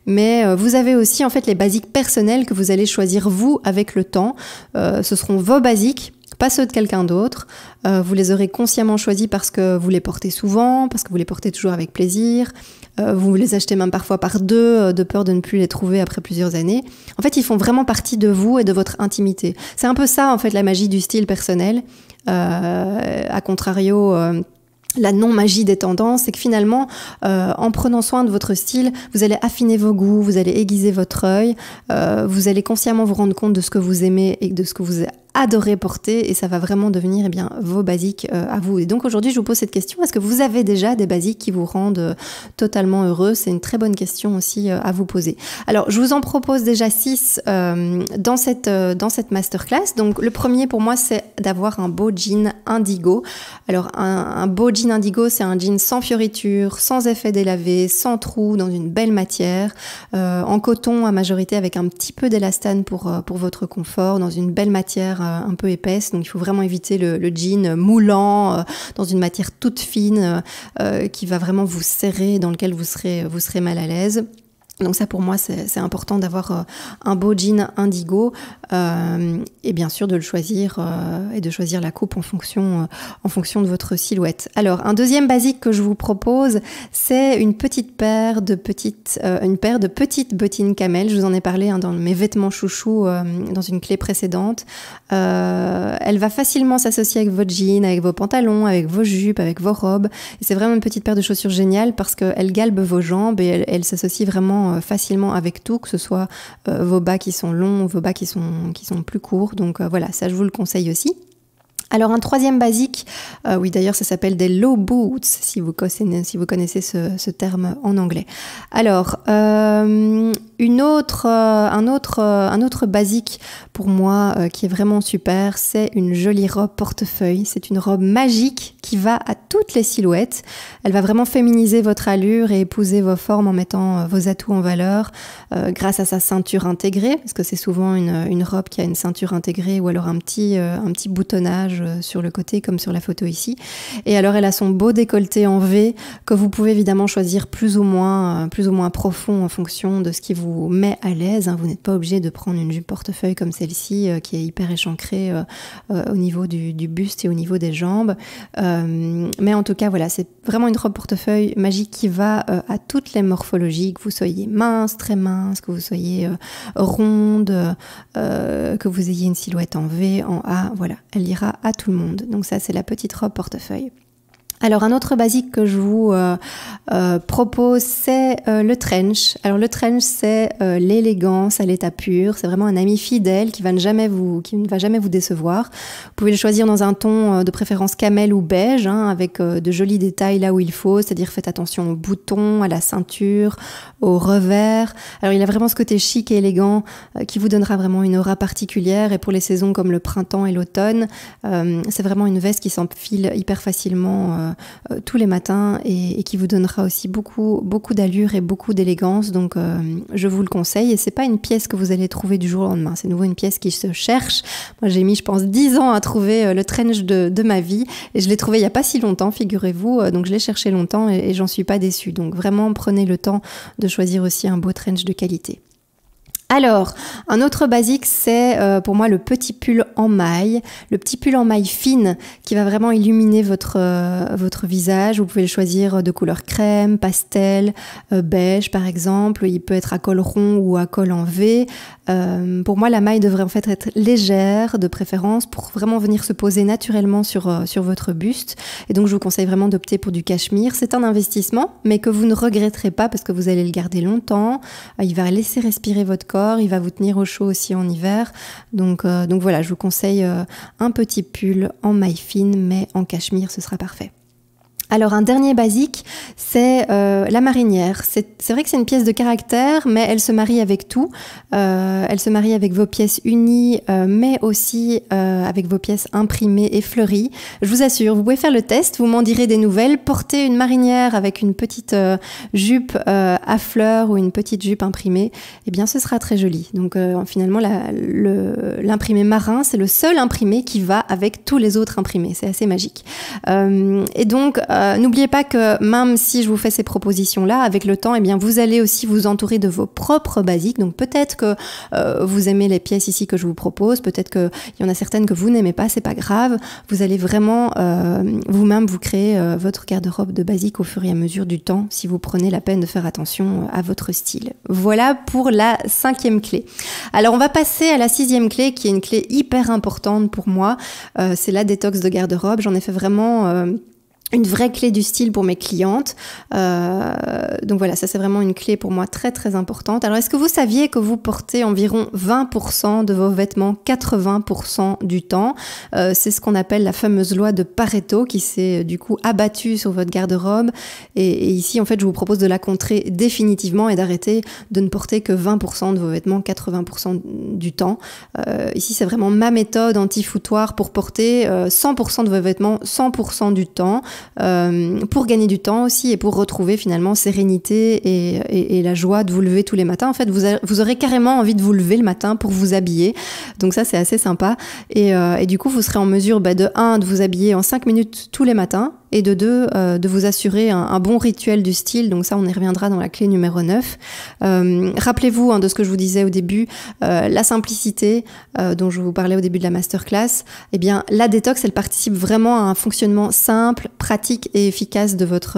Mais vous avez aussi, en fait, les basiques personnelles que vous allez choisir, vous, avec le temps. Ce seront vos basiques, pas ceux de quelqu'un d'autre. Vous les aurez consciemment choisis parce que vous les portez souvent, parce que vous les portez toujours avec plaisir. Vous les achetez même parfois par deux, de peur de ne plus les trouver après plusieurs années. En fait, ils font vraiment partie de vous et de votre intimité. C'est un peu ça, en fait, la magie du style personnel. À contrario, la non-magie des tendances, c'est que finalement, en prenant soin de votre style, vous allez affiner vos goûts, vous allez aiguiser votre œil, vous allez consciemment vous rendre compte de ce que vous aimez et de ce que vous adorer porter et ça va vraiment devenir vos basiques à vous. Et donc aujourd'hui, je vous pose cette question, est-ce que vous avez déjà des basiques qui vous rendent totalement heureux? C'est une très bonne question aussi à vous poser. Alors, je vous en propose déjà 6 dans cette masterclass. Donc, le premier pour moi, c'est d'avoir un beau jean indigo. Alors, un beau jean indigo, c'est un jean sans fioritures, sans effet délavé, sans trous, dans une belle matière, en coton à majorité avec un petit peu d'élastane pour votre confort, dans une belle matière un peu épaisse. Donc, il faut vraiment éviter le jean moulant, dans une matière toute fine, qui va vraiment vous serrer, dans lequel vous serez mal à l'aise. Donc ça pour moi c'est important d'avoir un beau jean indigo et bien sûr de le choisir et de choisir la coupe en fonction de votre silhouette. Alors un deuxième basique que je vous propose, c'est une paire de petites bottines camel. Je vous en ai parlé dans mes vêtements chouchous dans une clé précédente. Elle va facilement s'associer avec votre jean, avec vos pantalons, avec vos jupes, avec vos robes. Et c'est vraiment une petite paire de chaussures géniale parce qu'elle galbe vos jambes et elle s'associe vraiment facilement avec tout, que ce soit vos bas qui sont longs ou vos bas qui sont plus courts. Donc voilà, ça je vous le conseille aussi. Alors un troisième basique, oui d'ailleurs ça s'appelle des low boots si vous connaissez ce terme en anglais. Alors un autre basique pour moi qui est vraiment super, c'est une jolie robe portefeuille. C'est une robe magique qui va à toutes les silhouettes. Elle va vraiment féminiser votre allure et épouser vos formes en mettant vos atouts en valeur grâce à sa ceinture intégrée, parce que c'est souvent une robe qui a une ceinture intégrée ou alors un petit boutonnage sur le côté comme sur la photo ici. Et alors elle a son beau décolleté en V que vous pouvez évidemment choisir plus ou moins profond en fonction de ce qui vous met à l'aise. Vous n'êtes pas obligé de prendre une jupe portefeuille comme celle-ci qui est hyper échancrée au niveau du buste et au niveau des jambes. Mais en tout cas voilà, c'est vraiment une robe portefeuille magique qui va à toutes les morphologies, que vous soyez mince, très mince, que vous soyez ronde, que vous ayez une silhouette en V, en A, voilà, elle ira à tout le monde. Donc ça c'est la petite robe portefeuille. Alors un autre basique que je vous propose, c'est le trench. Alors le trench, c'est l'élégance à l'état pur. C'est vraiment un ami fidèle qui ne va jamais vous décevoir. Vous pouvez le choisir dans un ton de préférence camel ou beige, avec de jolis détails là où il faut. C'est-à-dire faites attention aux boutons, à la ceinture, au revers. Alors il a vraiment ce côté chic et élégant qui vous donnera vraiment une aura particulière. Et pour les saisons comme le printemps et l'automne, c'est vraiment une veste qui s'enfile hyper facilement tous les matins et qui vous donnera aussi beaucoup d'allure et beaucoup d'élégance. Donc je vous le conseille et c'est pas une pièce que vous allez trouver du jour au lendemain. C'est nouveau une pièce qui se cherche. Moi j'ai mis je pense 10 ans à trouver le trench de ma vie et je l'ai trouvé il y a pas si longtemps, figurez-vous. Donc je l'ai cherché longtemps et j'en suis pas déçue. Donc vraiment prenez le temps de choisir aussi un beau trench de qualité. Alors, un autre basique, c'est pour moi le petit pull en maille. Le petit pull en maille fine qui va vraiment illuminer votre visage. Vous pouvez le choisir de couleur crème, pastel, beige par exemple. Il peut être à col rond ou à col en V. Pour moi, la maille devrait en fait être légère de préférence pour vraiment venir se poser naturellement sur votre buste. Et donc, je vous conseille vraiment d'opter pour du cachemire. C'est un investissement, mais que vous ne regretterez pas parce que vous allez le garder longtemps. Il va laisser respirer votre corps. Il va vous tenir au chaud aussi en hiver. Donc voilà, je vous conseille un petit pull en maille fine, mais en cachemire, ce sera parfait. Alors un dernier basique, c'est la marinière. C'est vrai que c'est une pièce de caractère, mais elle se marie avec tout. Elle se marie avec vos pièces unies, mais aussi avec vos pièces imprimées et fleuries. Je vous assure, vous pouvez faire le test, vous m'en direz des nouvelles. Porter une marinière avec une petite jupe à fleurs ou une petite jupe imprimée, eh bien ce sera très joli. Donc finalement, l'imprimé marin, c'est le seul imprimé qui va avec tous les autres imprimés. C'est assez magique. Et donc, n'oubliez pas que même si je vous fais ces propositions-là, avec le temps, eh bien, vous allez aussi vous entourer de vos propres basiques. Donc peut-être que vous aimez les pièces ici que je vous propose, peut-être qu'il y en a certaines que vous n'aimez pas, c'est pas grave. Vous allez vraiment vous-même vous créer votre garde-robe de basique au fur et à mesure du temps, si vous prenez la peine de faire attention à votre style. Voilà pour la 5e clé. Alors on va passer à la 6e clé, qui est une clé hyper importante pour moi. C'est la détox de garde-robe. J'en ai fait vraiment une vraie clé du style pour mes clientes. Donc voilà, ça c'est vraiment une clé pour moi très très importante. Alors est-ce que vous saviez que vous portez environ 20% de vos vêtements 80% du temps? C'est ce qu'on appelle la fameuse loi de Pareto qui s'est du coup abattue sur votre garde-robe. Et ici en fait je vous propose de la contrer définitivement et d'arrêter de ne porter que 20% de vos vêtements 80% du temps. Ici c'est vraiment ma méthode anti-foutoir pour porter 100% de vos vêtements 100% du temps. Pour gagner du temps aussi et pour retrouver finalement sérénité et la joie de vous lever tous les matins. En fait, vous aurez carrément envie de vous lever le matin pour vous habiller. Donc ça, c'est assez sympa. Et du coup, vous serez en mesure de 1, de vous habiller en 5 minutes tous les matins et de 2, de vous assurer un bon rituel du style. Donc ça, on y reviendra dans la clé numéro 9. Rappelez-vous de ce que je vous disais au début, la simplicité dont je vous parlais au début de la masterclass. Eh bien, la détox, elle participe vraiment à un fonctionnement simple, pratique et efficace de votre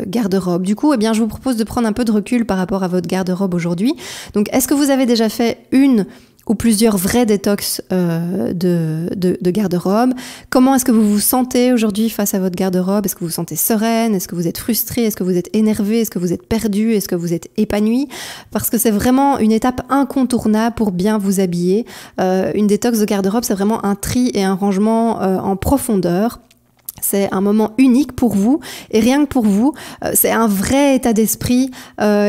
garde-robe. Du coup, eh bien, je vous propose de prendre un peu de recul par rapport à votre garde-robe aujourd'hui. Donc, est-ce que vous avez déjà fait une ou plusieurs vrais détox de garde-robe? Comment est-ce que vous vous sentez aujourd'hui face à votre garde-robe? Est-ce que vous vous sentez sereine? Est-ce que vous êtes frustrée? Est-ce que vous êtes énervée? Est-ce que vous êtes perdue? Est-ce que vous êtes épanouie? Parce que c'est vraiment une étape incontournable pour bien vous habiller. Une détox de garde-robe, c'est vraiment un tri et un rangement en profondeur. C'est un moment unique pour vous et rien que pour vous, c'est un vrai état d'esprit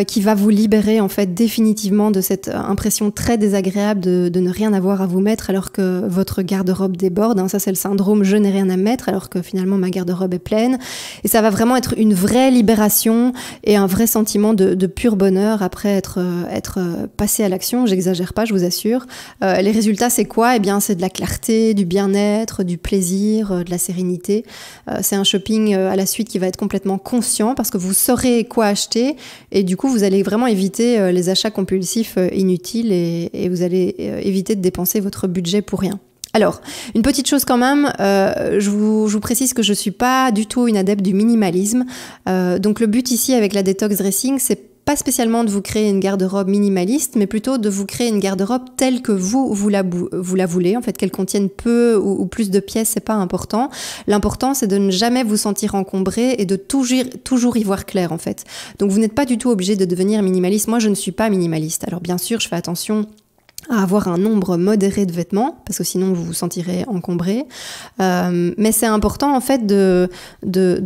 qui va vous libérer en fait définitivement de cette impression très désagréable de ne rien avoir à vous mettre alors que votre garde-robe déborde. Ça c'est le syndrome je n'ai rien à mettre alors que finalement ma garde-robe est pleine. Et ça va vraiment être une vraie libération et un vrai sentiment de pur bonheur après être passé à l'action. J'exagère pas, je vous assure. Les résultats c'est quoi? Eh bien c'est de la clarté, du bien-être, du plaisir, de la sérénité. C'est un shopping à la suite qui va être complètement conscient parce que vous saurez quoi acheter et du coup vous allez vraiment éviter les achats compulsifs inutiles et vous allez éviter de dépenser votre budget pour rien. Alors, une petite chose quand même, je vous précise que je ne suis pas du tout une adepte du minimalisme. Donc le but ici avec la Detox Dressing, c'est pas spécialement de vous créer une garde-robe minimaliste, mais plutôt de vous créer une garde-robe telle que vous la voulez, en fait, qu'elle contienne peu ou plus de pièces, c'est pas important. L'important, c'est de ne jamais vous sentir encombré et de toujours y voir clair, en fait. Donc, vous n'êtes pas du tout obligé de devenir minimaliste. Moi, je ne suis pas minimaliste. Alors, bien sûr, je fais attention à avoir un nombre modéré de vêtements, parce que sinon vous vous sentirez encombré. Mais c'est important en fait de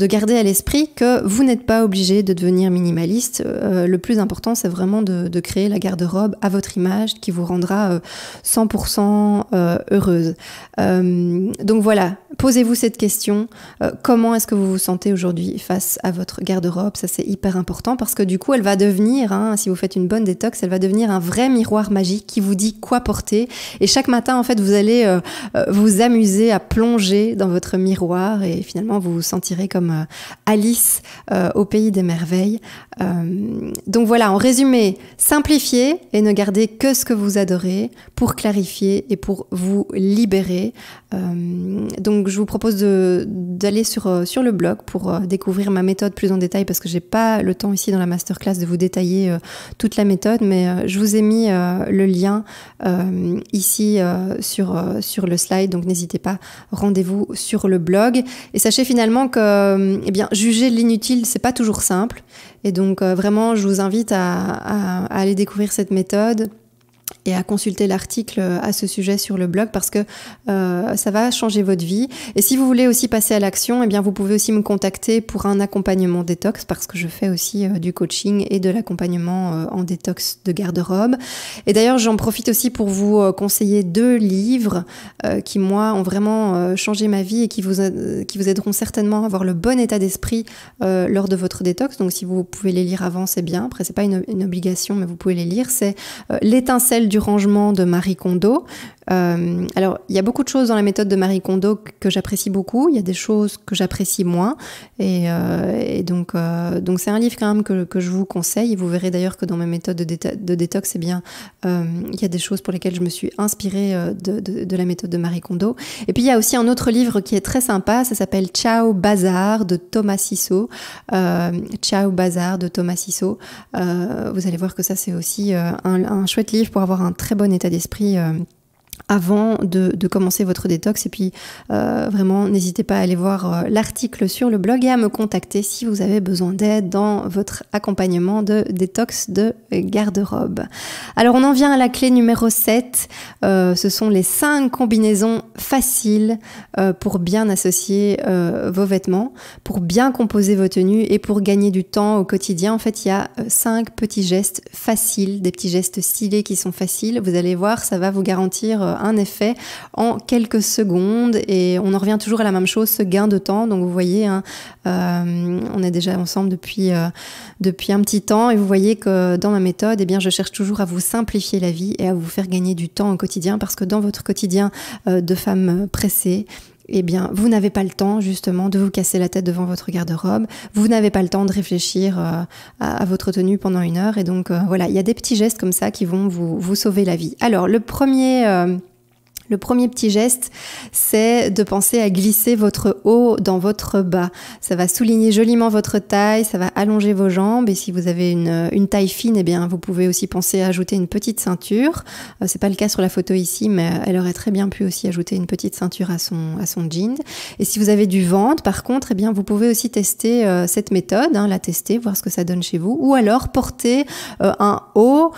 garder à l'esprit que vous n'êtes pas obligé de devenir minimaliste. Le plus important, c'est vraiment de créer la garde-robe à votre image qui vous rendra 100% heureuse. Donc voilà, posez-vous cette question. Comment est-ce que vous vous sentez aujourd'hui face à votre garde-robe? Ça, c'est hyper important parce que du coup, elle va devenir, si vous faites une bonne détox, elle va devenir un vrai miroir magique qui vous dit quoi porter. Et chaque matin, en fait, vous allez vous amuser à plonger dans votre miroir et finalement, vous vous sentirez comme Alice au pays des merveilles. Donc voilà, en résumé, simplifiez et ne gardez que ce que vous adorez pour clarifier et pour vous libérer. Donc je vous propose d'aller sur le blog pour découvrir ma méthode plus en détail parce que j'ai pas le temps ici dans la masterclass de vous détailler toute la méthode, mais je vous ai mis le lien ici sur le slide, donc n'hésitez pas, rendez-vous sur le blog. Et sachez finalement que juger l'inutile, c'est pas toujours simple. Et donc vraiment, je vous invite à aller découvrir cette méthode et à consulter l'article à ce sujet sur le blog parce que ça va changer votre vie. Et si vous voulez aussi passer à l'action, vous pouvez aussi me contacter pour un accompagnement détox parce que je fais aussi du coaching et de l'accompagnement en détox de garde-robe. Et d'ailleurs, j'en profite aussi pour vous conseiller 2 livres qui, moi, ont vraiment changé ma vie et qui vous aideront certainement à avoir le bon état d'esprit lors de votre détox. Donc, si vous pouvez les lire avant, c'est bien. Après, c'est pas une obligation, mais vous pouvez les lire. C'est L'étincelle du rangement de Marie Kondo. Alors, il y a beaucoup de choses dans la méthode de Marie Kondo que j'apprécie beaucoup. Il y a des choses que j'apprécie moins. Et donc c'est un livre quand même que je vous conseille. Et vous verrez d'ailleurs que dans mes méthodes de détox, il y a des choses pour lesquelles je me suis inspirée de la méthode de Marie Kondo. Et puis, il y a aussi un autre livre qui est très sympa. Ça s'appelle Ciao Bazar de Thomas Sisso. Ciao Bazar de Thomas Sisso. Vous allez voir que ça, c'est aussi un chouette livre pour avoir un très bon état d'esprit avant de commencer votre détox. Et puis vraiment, n'hésitez pas à aller voir l'article sur le blog et à me contacter si vous avez besoin d'aide dans votre accompagnement de détox de garde-robe. Alors on en vient à la clé numéro 7. Ce sont les 5 combinaisons faciles pour bien associer vos vêtements, pour bien composer vos tenues et pour gagner du temps au quotidien. En fait, il y a 5 petits gestes faciles, des petits gestes stylés qui sont faciles. Vous allez voir, ça va vous garantir un effet en quelques secondes et on en revient toujours à la même chose, ce gain de temps. Donc vous voyez, hein, on est déjà ensemble depuis un petit temps et vous voyez que dans ma méthode, eh bien, je cherche toujours à vous simplifier la vie et à vous faire gagner du temps au quotidien parce que dans votre quotidien de femme pressée, eh bien, vous n'avez pas le temps justement de vous casser la tête devant votre garde-robe, vous n'avez pas le temps de réfléchir à votre tenue pendant 1 heure et donc voilà, il y a des petits gestes comme ça qui vont vous sauver la vie. Alors le premier petit geste, c'est de penser à glisser votre haut dans votre bas. Ça va souligner joliment votre taille, ça va allonger vos jambes et si vous avez une taille fine, eh bien, vous pouvez aussi penser à ajouter une petite ceinture. C'est pas le cas sur la photo ici, mais elle aurait très bien pu aussi ajouter une petite ceinture à son jean. Et si vous avez du ventre, par contre, eh bien, vous pouvez aussi tester cette méthode, hein, la tester, voir ce que ça donne chez vous, ou alors porter un haut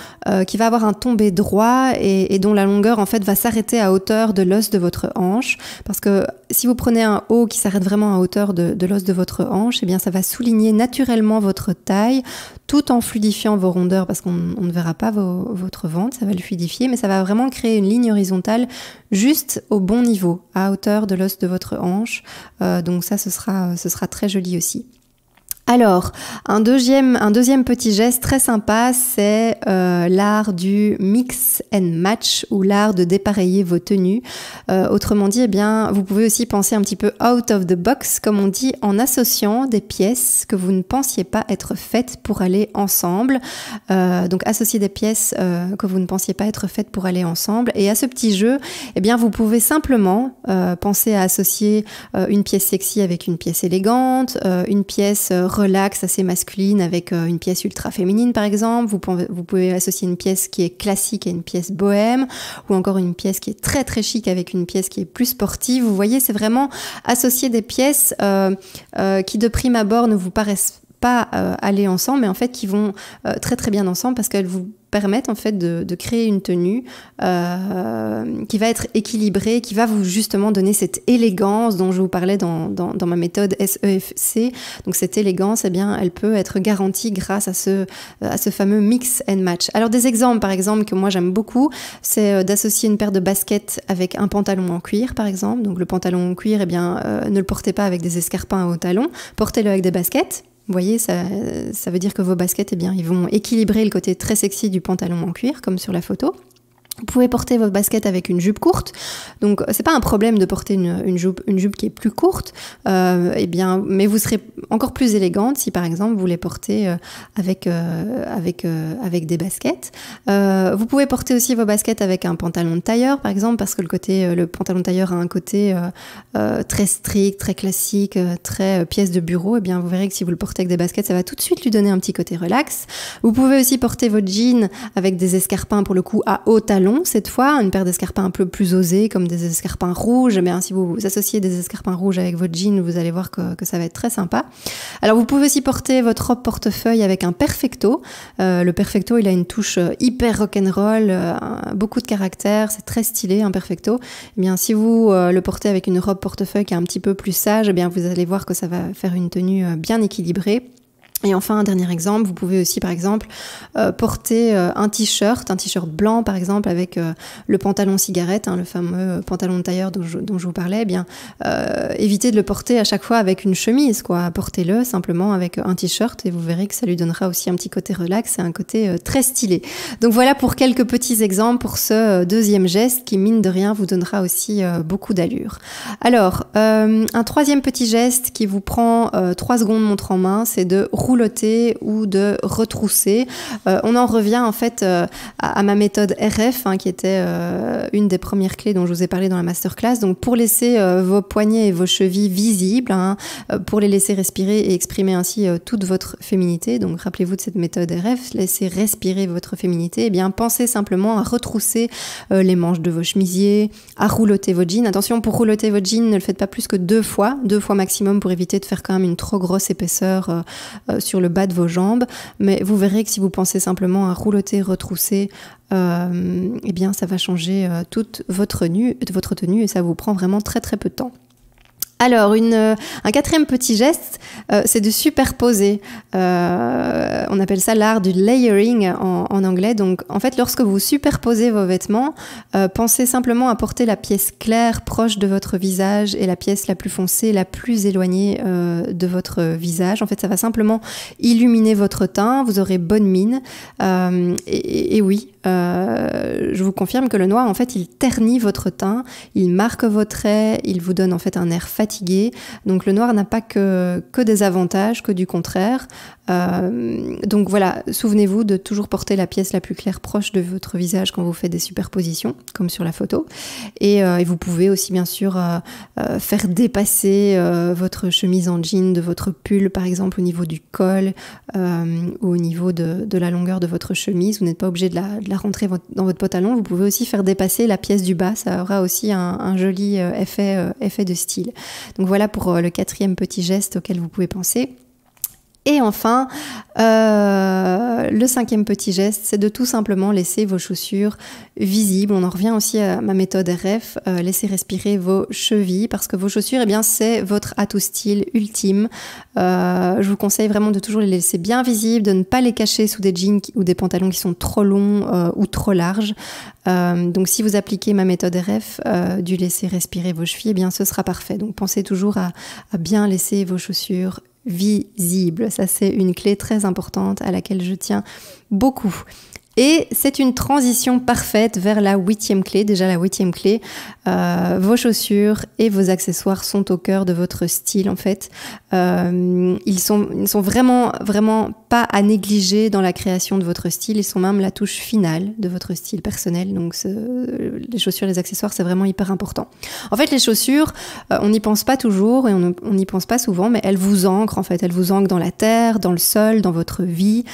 qui va avoir un tombé droit et dont la longueur en fait va s'arrêter à hauteur de l'os de votre hanche, parce que si vous prenez un haut qui s'arrête vraiment à hauteur de l'os de votre hanche, eh bien ça va souligner naturellement votre taille tout en fluidifiant vos rondeurs parce qu'on ne verra pas votre ventre, ça va le fluidifier, mais ça va vraiment créer une ligne horizontale juste au bon niveau, à hauteur de l'os de votre hanche. Donc ça, ce sera très joli aussi. Alors, un deuxième petit geste très sympa, c'est l'art du mix and match ou l'art de dépareiller vos tenues. Autrement dit, eh bien, vous pouvez aussi penser un petit peu out of the box, comme on dit, en associant des pièces que vous ne pensiez pas être faites pour aller ensemble. Donc, associer des pièces que vous ne pensiez pas être faites pour aller ensemble. Et à ce petit jeu, eh bien, vous pouvez simplement penser à associer une pièce sexy avec une pièce élégante, une pièce relax, assez masculine avec une pièce ultra féminine par exemple. Vous pouvez associer une pièce qui est classique à une pièce bohème ou encore une pièce qui est très très chic avec une pièce qui est plus sportive. Vous voyez, c'est vraiment associer des pièces qui de prime abord ne vous paraissent pas aller ensemble, mais en fait qui vont très très bien ensemble parce qu'elles vous permettent en fait de créer une tenue qui va être équilibrée, qui va vous justement donner cette élégance dont je vous parlais dans ma méthode SEFC. Donc cette élégance, eh bien, elle peut être garantie grâce à ce fameux mix and match. Alors des exemples par exemple que moi j'aime beaucoup, c'est d'associer une paire de baskets avec un pantalon en cuir par exemple. Donc le pantalon en cuir, eh bien, ne le portez pas avec des escarpins à haut talon, portez-le avec des baskets. Vous voyez, ça veut dire que vos baskets, eh bien, ils vont équilibrer le côté très sexy du pantalon en cuir, comme sur la photo. Vous pouvez porter vos baskets avec une jupe courte, donc c'est pas un problème de porter une jupe qui est plus courte, eh bien, mais vous serez encore plus élégante si par exemple vous les portez avec des baskets. Vous pouvez porter aussi vos baskets avec un pantalon de tailleur par exemple, parce que le pantalon de tailleur a un côté très strict, très classique, très pièce de bureau. Eh bien, vous verrez que si vous le portez avec des baskets, ça va tout de suite lui donner un petit côté relax. Vous pouvez aussi porter votre jean avec des escarpins pour le coup à haut talon. Cette fois, une paire d'escarpins un peu plus osés, comme des escarpins rouges. Eh bien, si vous associez des escarpins rouges avec votre jean, vous allez voir que ça va être très sympa. Alors, vous pouvez aussi porter votre robe portefeuille avec un perfecto. Le perfecto, il a une touche hyper rock'n'roll, beaucoup de caractère, c'est très stylé, un perfecto. Eh bien, si vous le portez avec une robe portefeuille qui est un petit peu plus sage, eh bien, vous allez voir que ça va faire une tenue bien équilibrée. Et enfin, un dernier exemple, vous pouvez aussi par exemple porter un t-shirt blanc par exemple avec le pantalon cigarette, hein, le fameux pantalon de tailleur dont je vous parlais. Eh bien, évitez de le porter à chaque fois avec une chemise, quoi. Portez-le simplement avec un t-shirt et vous verrez que ça lui donnera aussi un petit côté relax et un côté très stylé. Donc voilà pour quelques petits exemples pour ce deuxième geste qui, mine de rien, vous donnera aussi beaucoup d'allure. Alors, un troisième petit geste qui vous prend 3 secondes montre en main, c'est de rouler roulotter ou de retrousser. On en revient en fait à ma méthode RF, qui était une des premières clés dont je vous ai parlé dans la masterclass. Donc pour laisser vos poignets et vos chevilles visibles, pour les laisser respirer et exprimer ainsi toute votre féminité. Donc rappelez-vous de cette méthode RF, laissez respirer votre féminité. Eh bien pensez simplement à retrousser les manches de vos chemisiers, à roulotter vos jeans. Attention, pour roulotter vos jeans, ne le faites pas plus que 2 fois maximum pour éviter de faire quand même une trop grosse épaisseur sur le bas de vos jambes. Mais vous verrez que si vous pensez simplement à roulotter, retrousser, eh bien ça va changer toute votre tenue et ça vous prend vraiment très très peu de temps. Alors, un quatrième petit geste, c'est de superposer. On appelle ça l'art du layering en anglais. Donc, en fait, lorsque vous superposez vos vêtements, pensez simplement à porter la pièce claire proche de votre visage et la pièce la plus foncée, la plus éloignée de votre visage. En fait, ça va simplement illuminer votre teint. Vous aurez bonne mine. Et oui, je vous confirme que le noir, en fait, il ternit votre teint, il marque vos traits, il vous donne en fait un air fatigué. Donc le noir n'a pas que des avantages, que du contraire. Donc voilà, souvenez-vous de toujours porter la pièce la plus claire proche de votre visage quand vous faites des superpositions, comme sur la photo. Et vous pouvez aussi bien sûr faire dépasser votre chemise en jean de votre pull, par exemple au niveau du col ou au niveau de la longueur de votre chemise. Vous n'êtes pas obligé de la rentrer dans votre pantalon. Vous pouvez aussi faire dépasser la pièce du bas. Ça aura aussi un joli effet de style. Donc voilà pour le quatrième petit geste auquel vous pouvez penser. Et enfin, le cinquième petit geste, c'est de tout simplement laisser vos chaussures visibles. On en revient aussi à ma méthode RF, laissez respirer vos chevilles parce que vos chaussures, eh bien, c'est votre atout style ultime. Je vous conseille vraiment de toujours les laisser bien visibles, de ne pas les cacher sous des jeans ou des pantalons qui sont trop longs ou trop larges. Donc si vous appliquez ma méthode RF du laisser respirer vos chevilles, eh bien, ce sera parfait. Donc pensez toujours à bien laisser vos chaussures visible. Ça, c'est une clé très importante à laquelle je tiens beaucoup. Et c'est une transition parfaite vers la 8e clé. Déjà la 8e clé, vos chaussures et vos accessoires sont au cœur de votre style en fait. Ils sont vraiment pas à négliger dans la création de votre style. Ils sont même la touche finale de votre style personnel. Donc les chaussures, les accessoires, c'est vraiment hyper important. En fait, les chaussures, on n'y pense pas toujours et on n'y pense pas souvent, mais elles vous ancrent en fait. Elles vous ancrent dans la terre, dans le sol, dans votre vie.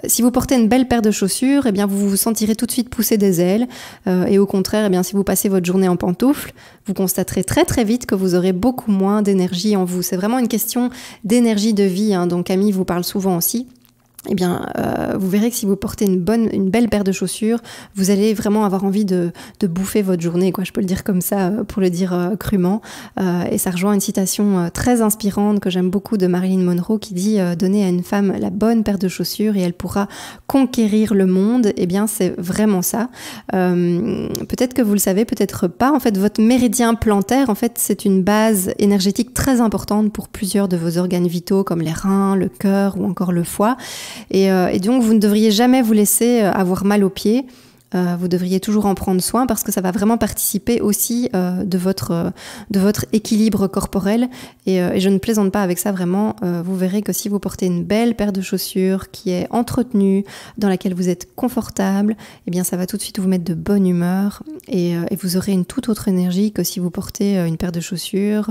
Si vous portez une belle paire de chaussures, eh bien vous vous sentirez tout de suite pousser des ailes. Et au contraire, eh bien, si vous passez votre journée en pantoufles, vous constaterez très très vite que vous aurez beaucoup moins d'énergie en vous. C'est vraiment une question d'énergie de vie, dont Camille vous parle souvent aussi. Eh bien, vous verrez que si vous portez une belle paire de chaussures, vous allez vraiment avoir envie de bouffer votre journée, quoi. Je peux le dire comme ça, pour le dire crûment. Et ça rejoint une citation très inspirante que j'aime beaucoup de Marilyn Monroe qui dit « Donnez à une femme la bonne paire de chaussures et elle pourra conquérir le monde ». Eh bien, c'est vraiment ça. Peut-être que vous le savez, peut-être pas. En fait, votre méridien plantaire, en fait, c'est une base énergétique très importante pour plusieurs de vos organes vitaux comme les reins, le cœur ou encore le foie. Et donc, vous ne devriez jamais vous laisser avoir mal aux pieds. Vous devriez toujours en prendre soin parce que ça va vraiment participer aussi de votre équilibre corporel. Et je ne plaisante pas avec ça vraiment. Vous verrez que si vous portez une belle paire de chaussures qui est entretenue, dans laquelle vous êtes confortable, eh bien ça va tout de suite vous mettre de bonne humeur et vous aurez une toute autre énergie que si vous portez une paire de chaussures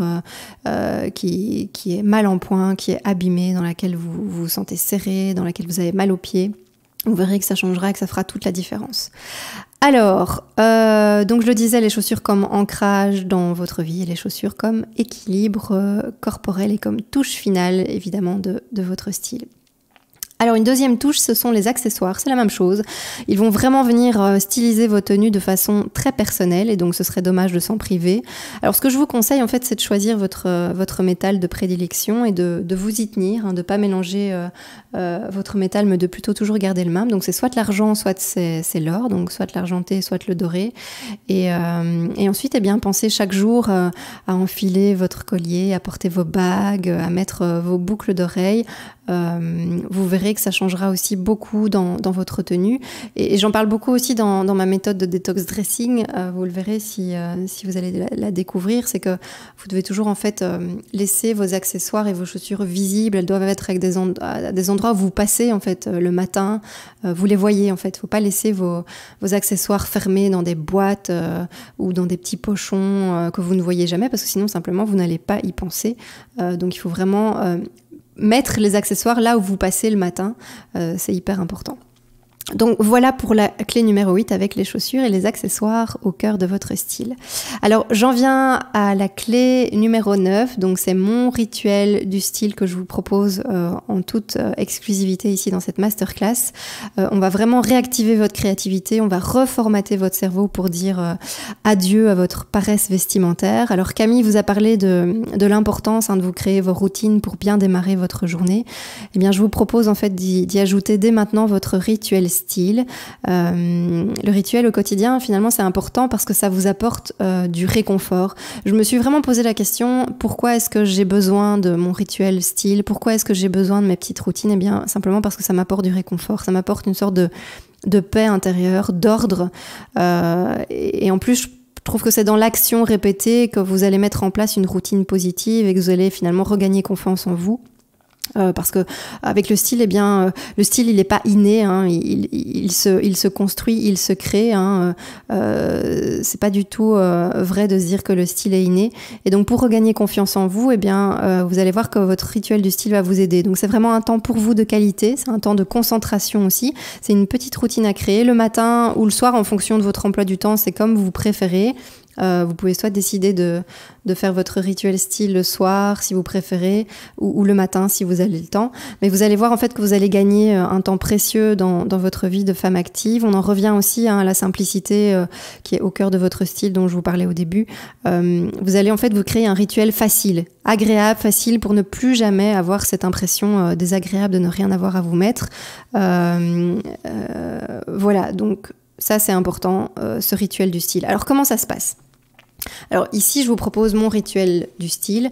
qui est mal en point, qui est abîmée, dans laquelle vous vous sentez serré, dans laquelle vous avez mal aux pieds. Vous verrez que ça changera et que ça fera toute la différence. Alors, donc je le disais, les chaussures comme ancrage dans votre vie et les chaussures comme équilibre corporel et comme touche finale, évidemment, de votre style. Alors une deuxième touche, ce sont les accessoires, c'est la même chose. Ils vont vraiment venir styliser vos tenues de façon très personnelle et donc ce serait dommage de s'en priver. Alors ce que je vous conseille en fait, c'est de choisir votre métal de prédilection et de vous y tenir, de ne pas mélanger votre métal mais de plutôt toujours garder le même. Donc c'est soit l'argent, soit c'est l'or, donc soit l'argenté, soit le doré. Et ensuite, eh bien, pensez chaque jour à enfiler votre collier, à porter vos bagues, à mettre vos boucles d'oreilles vous verrez que ça changera aussi beaucoup dans votre tenue. Et j'en parle beaucoup aussi dans ma méthode de détox dressing. Vous le verrez si vous allez la découvrir, c'est que vous devez toujours en fait laisser vos accessoires et vos chaussures visibles. Elles doivent être avec à des endroits où vous passez en fait le matin. Vous les voyez en fait. Il ne faut pas laisser vos accessoires fermés dans des boîtes ou dans des petits pochons que vous ne voyez jamais, parce que sinon simplement vous n'allez pas y penser. Donc il faut vraiment mettre les accessoires là où vous passez le matin, c'est hyper important. Donc voilà pour la clé numéro 8 avec les chaussures et les accessoires au cœur de votre style. Alors j'en viens à la clé numéro 9, donc c'est mon rituel du style que je vous propose en toute exclusivité ici dans cette masterclass. On va vraiment réactiver votre créativité, on va reformater votre cerveau pour dire adieu à votre paresse vestimentaire. Alors Camille vous a parlé de l'importance de vous créer vos routines pour bien démarrer votre journée. Eh bien je vous propose en fait d'y ajouter dès maintenant votre rituel style. Le rituel au quotidien, finalement, c'est important parce que ça vous apporte du réconfort. Je me suis vraiment posé la question, pourquoi est-ce que j'ai besoin de mon rituel style? Pourquoi est-ce que j'ai besoin de mes petites routines? Eh bien, simplement parce que ça m'apporte du réconfort. Ça m'apporte une sorte de paix intérieure, d'ordre. Et en plus, je trouve que c'est dans l'action répétée que vous allez mettre en place une routine positive et que vous allez finalement regagner confiance en vous. Parce que avec le style, eh bien, le style, il n'est pas inné, hein, il se construit, il se crée. Hein, c'est pas du tout vrai de se dire que le style est inné. Et donc, pour regagner confiance en vous, eh bien, vous allez voir que votre rituel du style va vous aider. Donc, c'est vraiment un temps pour vous de qualité. C'est un temps de concentration aussi. C'est une petite routine à créer le matin ou le soir en fonction de votre emploi du temps. C'est comme vous préférez. Vous pouvez soit décider de faire votre rituel style le soir si vous préférez ou le matin si vous avez le temps, mais vous allez voir en fait que vous allez gagner un temps précieux dans votre vie de femme active. On en revient aussi à la simplicité qui est au cœur de votre style dont je vous parlais au début. Vous allez en fait vous créer un rituel facile, agréable, facile pour ne plus jamais avoir cette impression désagréable de ne rien avoir à vous mettre. Voilà, donc ça c'est important, ce rituel du style. Alors comment ça se passe ? Alors ici, je vous propose mon rituel du style.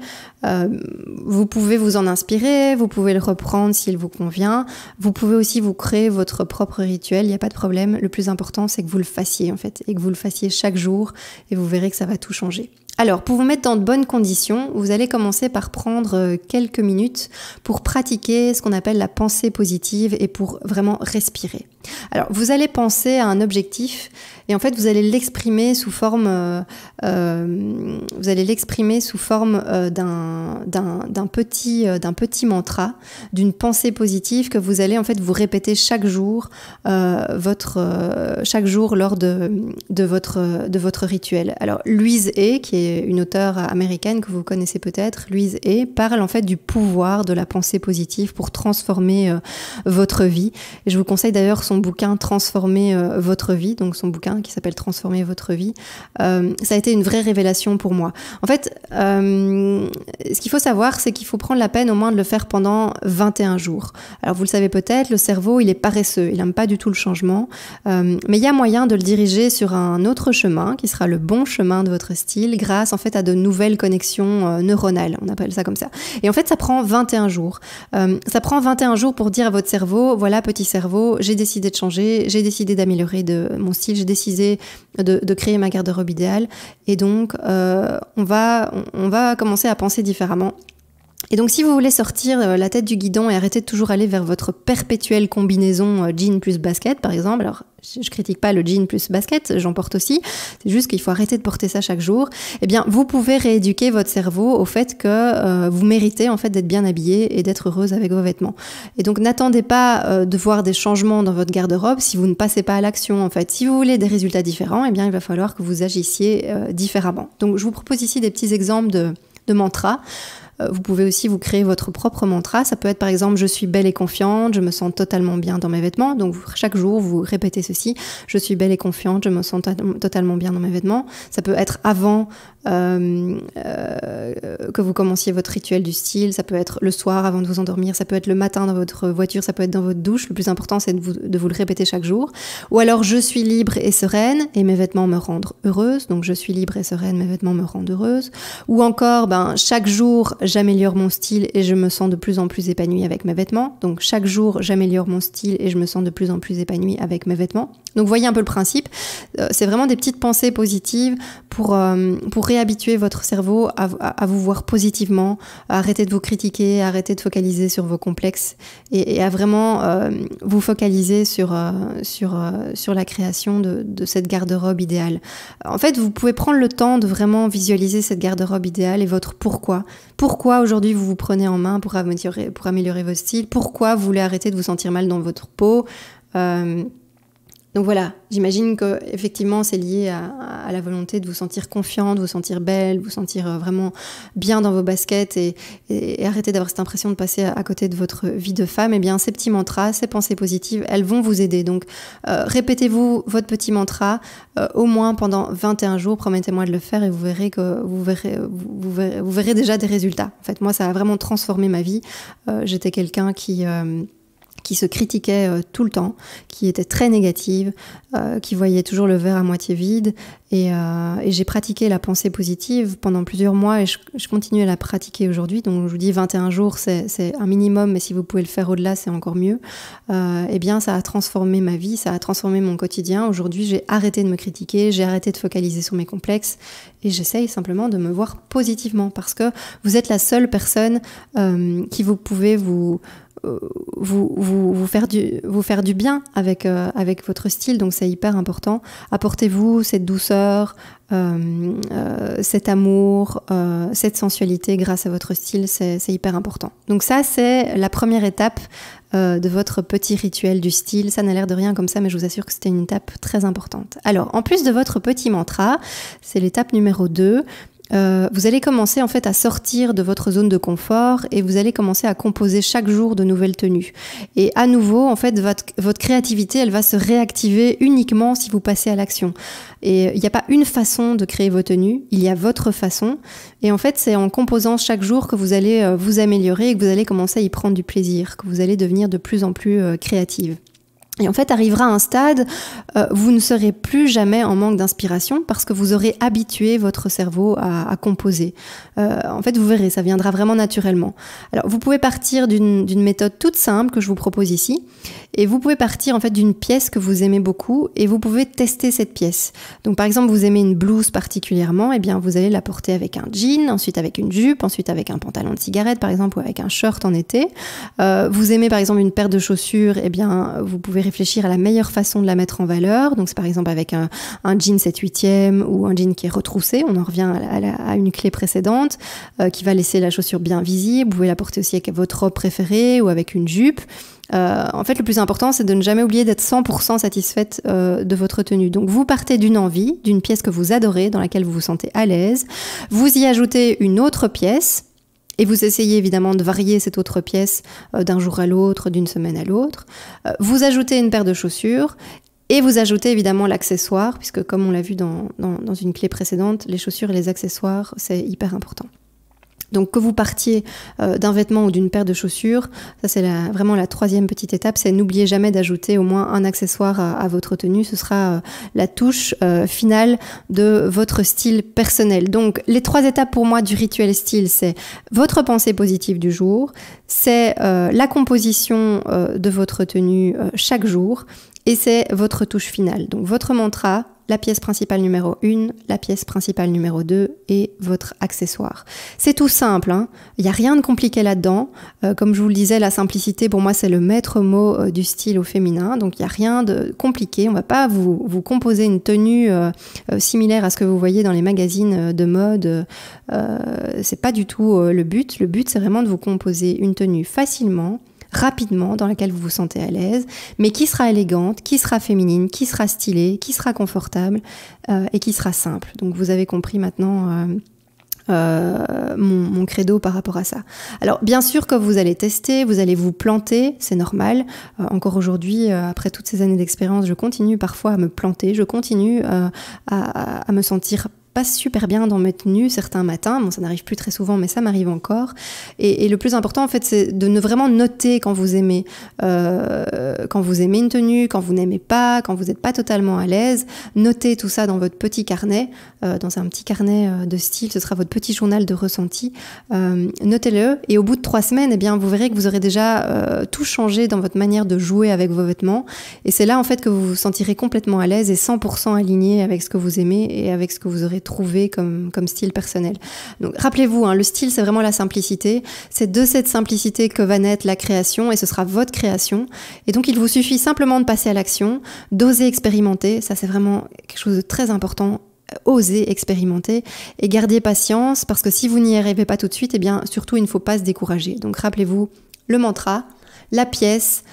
Vous pouvez vous en inspirer, vous pouvez le reprendre s'il vous convient. Vous pouvez aussi vous créer votre propre rituel, il n'y a pas de problème. Le plus important, c'est que vous le fassiez en fait, et que vous le fassiez chaque jour, et vous verrez que ça va tout changer. Alors, pour vous mettre dans de bonnes conditions, vous allez commencer par prendre quelques minutes pour pratiquer ce qu'on appelle la pensée positive et pour vraiment respirer. Alors, vous allez penser à un objectif et en fait, vous allez l'exprimer sous forme, d'un petit mantra, d'une pensée positive que vous allez en fait vous répéter chaque jour, chaque jour lors de votre rituel. Alors, Louise Hay, qui est une auteure américaine que vous connaissez peut-être, Louise Hay, parle en fait du pouvoir de la pensée positive pour transformer votre vie. Et je vous conseille d'ailleurs son bouquin Transformer votre vie, donc son bouquin qui s'appelle Transformer votre vie. Ça a été une vraie révélation pour moi. En fait, ce qu'il faut savoir, c'est qu'il faut prendre la peine au moins de le faire pendant 21 jours. Alors vous le savez peut-être, le cerveau, il est paresseux, il n'aime pas du tout le changement, mais il y a moyen de le diriger sur un autre chemin qui sera le bon chemin de votre style grâce en fait à de nouvelles connexions neuronales, on appelle ça comme ça. Et en fait, ça prend 21 jours. Ça prend 21 jours pour dire à votre cerveau, voilà petit cerveau, j'ai décidé de changer, j'ai décidé d'améliorer mon style, j'ai décidé de créer ma garde-robe idéale. Et donc, on va commencer à penser différemment. Et donc, si vous voulez sortir la tête du guidon et arrêter de toujours aller vers votre perpétuelle combinaison jean plus basket, par exemple, alors je critique pas le jean plus basket, j'en porte aussi, c'est juste qu'il faut arrêter de porter ça chaque jour, eh bien, vous pouvez rééduquer votre cerveau au fait que vous méritez en fait d'être bien habillé et d'être heureuse avec vos vêtements. Et donc, n'attendez pas de voir des changements dans votre garde-robe si vous ne passez pas à l'action, en fait. Si vous voulez des résultats différents, eh bien, il va falloir que vous agissiez différemment. Donc, je vous propose ici des petits exemples de mantras. Vous pouvez aussi vous créer votre propre mantra. Ça peut être par exemple « Je suis belle et confiante, je me sens totalement bien dans mes vêtements ». Donc chaque jour, vous répétez ceci « Je suis belle et confiante, je me sens totalement bien dans mes vêtements ». Ça peut être avant que vous commenciez votre rituel du style. Ça peut être le soir avant de vous endormir. Ça peut être le matin dans votre voiture. Ça peut être dans votre douche. Le plus important, c'est de vous le répéter chaque jour. Ou alors « Je suis libre et sereine et mes vêtements me rendent heureuse ». Donc « Je suis libre et sereine, mes vêtements me rendent heureuse ». Ou encore « Chaque jour, j'améliore mon style et je me sens de plus en plus épanouie avec mes vêtements. Donc chaque jour, j'améliore mon style et je me sens de plus en plus épanouie avec mes vêtements. Donc voyez un peu le principe. C'est vraiment des petites pensées positives pour réhabituer votre cerveau à vous voir positivement, à arrêter de vous critiquer, à arrêter de focaliser sur vos complexes et à vraiment vous focaliser sur la création de cette garde-robe idéale. En fait, vous pouvez prendre le temps de vraiment visualiser cette garde-robe idéale et votre pourquoi. Pourquoi aujourd'hui vous vous prenez en main pour améliorer votre style? Pourquoi vous voulez arrêter de vous sentir mal dans votre peau? Donc voilà, j'imagine que effectivement c'est lié à la volonté de vous sentir confiante, de vous sentir belle, de vous sentir vraiment bien dans vos baskets et arrêter d'avoir cette impression de passer à côté de votre vie de femme. Eh bien, ces petits mantras, ces pensées positives, elles vont vous aider. Donc répétez-vous votre petit mantra au moins pendant 21 jours, promettez-moi de le faire et vous verrez que vous verrez déjà des résultats. En fait, moi, ça a vraiment transformé ma vie. J'étais quelqu'un qui se critiquait tout le temps, qui était très négative, qui voyait toujours le verre à moitié vide. Et j'ai pratiqué la pensée positive pendant plusieurs mois et je continue à la pratiquer aujourd'hui. Donc je vous dis 21 jours, c'est un minimum, mais si vous pouvez le faire au-delà, c'est encore mieux. Eh bien, ça a transformé ma vie, ça a transformé mon quotidien. Aujourd'hui, j'ai arrêté de me critiquer, j'ai arrêté de focaliser sur mes complexes et j'essaye simplement de me voir positivement parce que vous êtes la seule personne qui vous pouvez vous faire du bien avec votre style, donc c'est hyper important. Apportez-vous cette douceur, cet amour, cette sensualité grâce à votre style, c'est hyper important. Donc ça, c'est la première étape de votre petit rituel du style. Ça n'a l'air de rien comme ça, mais je vous assure que c'était une étape très importante. Alors, en plus de votre petit mantra, c'est l'étape numéro 2. Vous allez commencer en fait à sortir de votre zone de confort et vous allez commencer à composer chaque jour de nouvelles tenues. Et à nouveau, en fait, votre créativité, elle va se réactiver uniquement si vous passez à l'action. Et il n'y a pas une façon de créer vos tenues, il y a votre façon. Et en fait, c'est en composant chaque jour que vous allez vous améliorer et que vous allez commencer à y prendre du plaisir, que vous allez devenir de plus en plus créative. Et en fait, arrivera un stade, vous ne serez plus jamais en manque d'inspiration parce que vous aurez habitué votre cerveau à composer. En fait, vous verrez, ça viendra vraiment naturellement. Alors, vous pouvez partir d'une méthode toute simple que je vous propose ici. Et vous pouvez partir en fait d'une pièce que vous aimez beaucoup et vous pouvez tester cette pièce. Donc, par exemple, vous aimez une blouse particulièrement, eh bien, vous allez la porter avec un jean, ensuite avec une jupe, ensuite avec un pantalon de cigarette, par exemple, ou avec un shirt en été. Vous aimez, par exemple, une paire de chaussures, eh bien, vous pouvez réfléchir à la meilleure façon de la mettre en valeur. Donc c'est par exemple avec un jean 7/8e ou un jean qui est retroussé. On en revient à une clé précédente qui va laisser la chaussure bien visible. Vous pouvez la porter aussi avec votre robe préférée ou avec une jupe. En fait, le plus important, c'est de ne jamais oublier d'être 100% satisfaite de votre tenue. Donc, vous partez d'une envie, d'une pièce que vous adorez, dans laquelle vous vous sentez à l'aise. Vous y ajoutez une autre pièce. Et vous essayez évidemment de varier cette autre pièce d'un jour à l'autre, d'une semaine à l'autre. Vous ajoutez une paire de chaussures et vous ajoutez évidemment l'accessoire, puisque comme on l'a vu dans une clé précédente, les chaussures et les accessoires, c'est hyper important. Donc que vous partiez d'un vêtement ou d'une paire de chaussures, ça c'est vraiment la troisième petite étape, c'est n'oubliez jamais d'ajouter au moins un accessoire à votre tenue, ce sera la touche finale de votre style personnel. Donc les 3 étapes pour moi du rituel style, c'est votre pensée positive du jour, c'est la composition de votre tenue chaque jour et c'est votre touche finale. Donc votre mantra, la pièce principale numéro 1, la pièce principale numéro 2 et votre accessoire. C'est tout simple, hein. Il n'y a rien de compliqué là-dedans. Comme je vous le disais, la simplicité pour moi c'est le maître mot du style au féminin, donc il n'y a rien de compliqué. On ne va pas vous composer une tenue similaire à ce que vous voyez dans les magazines de mode. C'est pas du tout le but. Le but c'est vraiment de vous composer une tenue facilement, rapidement, dans laquelle vous vous sentez à l'aise, mais qui sera élégante, qui sera féminine, qui sera stylée, qui sera confortable et qui sera simple. Donc vous avez compris maintenant mon credo par rapport à ça. Alors bien sûr que vous allez tester, vous allez vous planter, c'est normal. Encore aujourd'hui, après toutes ces années d'expérience, je continue parfois à me planter, je continue à me sentir passe super bien dans mes tenues certains matins. Bon, ça n'arrive plus très souvent, mais ça m'arrive encore. Et le plus important, en fait, c'est de vraiment noter quand vous aimez une tenue, quand vous n'aimez pas, quand vous n'êtes pas totalement à l'aise. Notez tout ça dans votre petit carnet, dans un petit carnet de style. Ce sera votre petit journal de ressenti. Notez-le. Et au bout de 3 semaines, eh bien, vous verrez que vous aurez déjà tout changé dans votre manière de jouer avec vos vêtements. Et c'est là, en fait, que vous vous sentirez complètement à l'aise et 100% aligné avec ce que vous aimez et avec ce que vous aurez trouvé comme style personnel. Donc rappelez-vous, le style, c'est vraiment la simplicité. C'est de cette simplicité que va naître la création et ce sera votre création. Et donc il vous suffit simplement de passer à l'action, d'oser expérimenter. Ça, c'est vraiment quelque chose de très important. Osez expérimenter et gardez patience parce que si vous n'y arrivez pas tout de suite, eh bien surtout il ne faut pas se décourager. Donc rappelez-vous le mantra, la pièce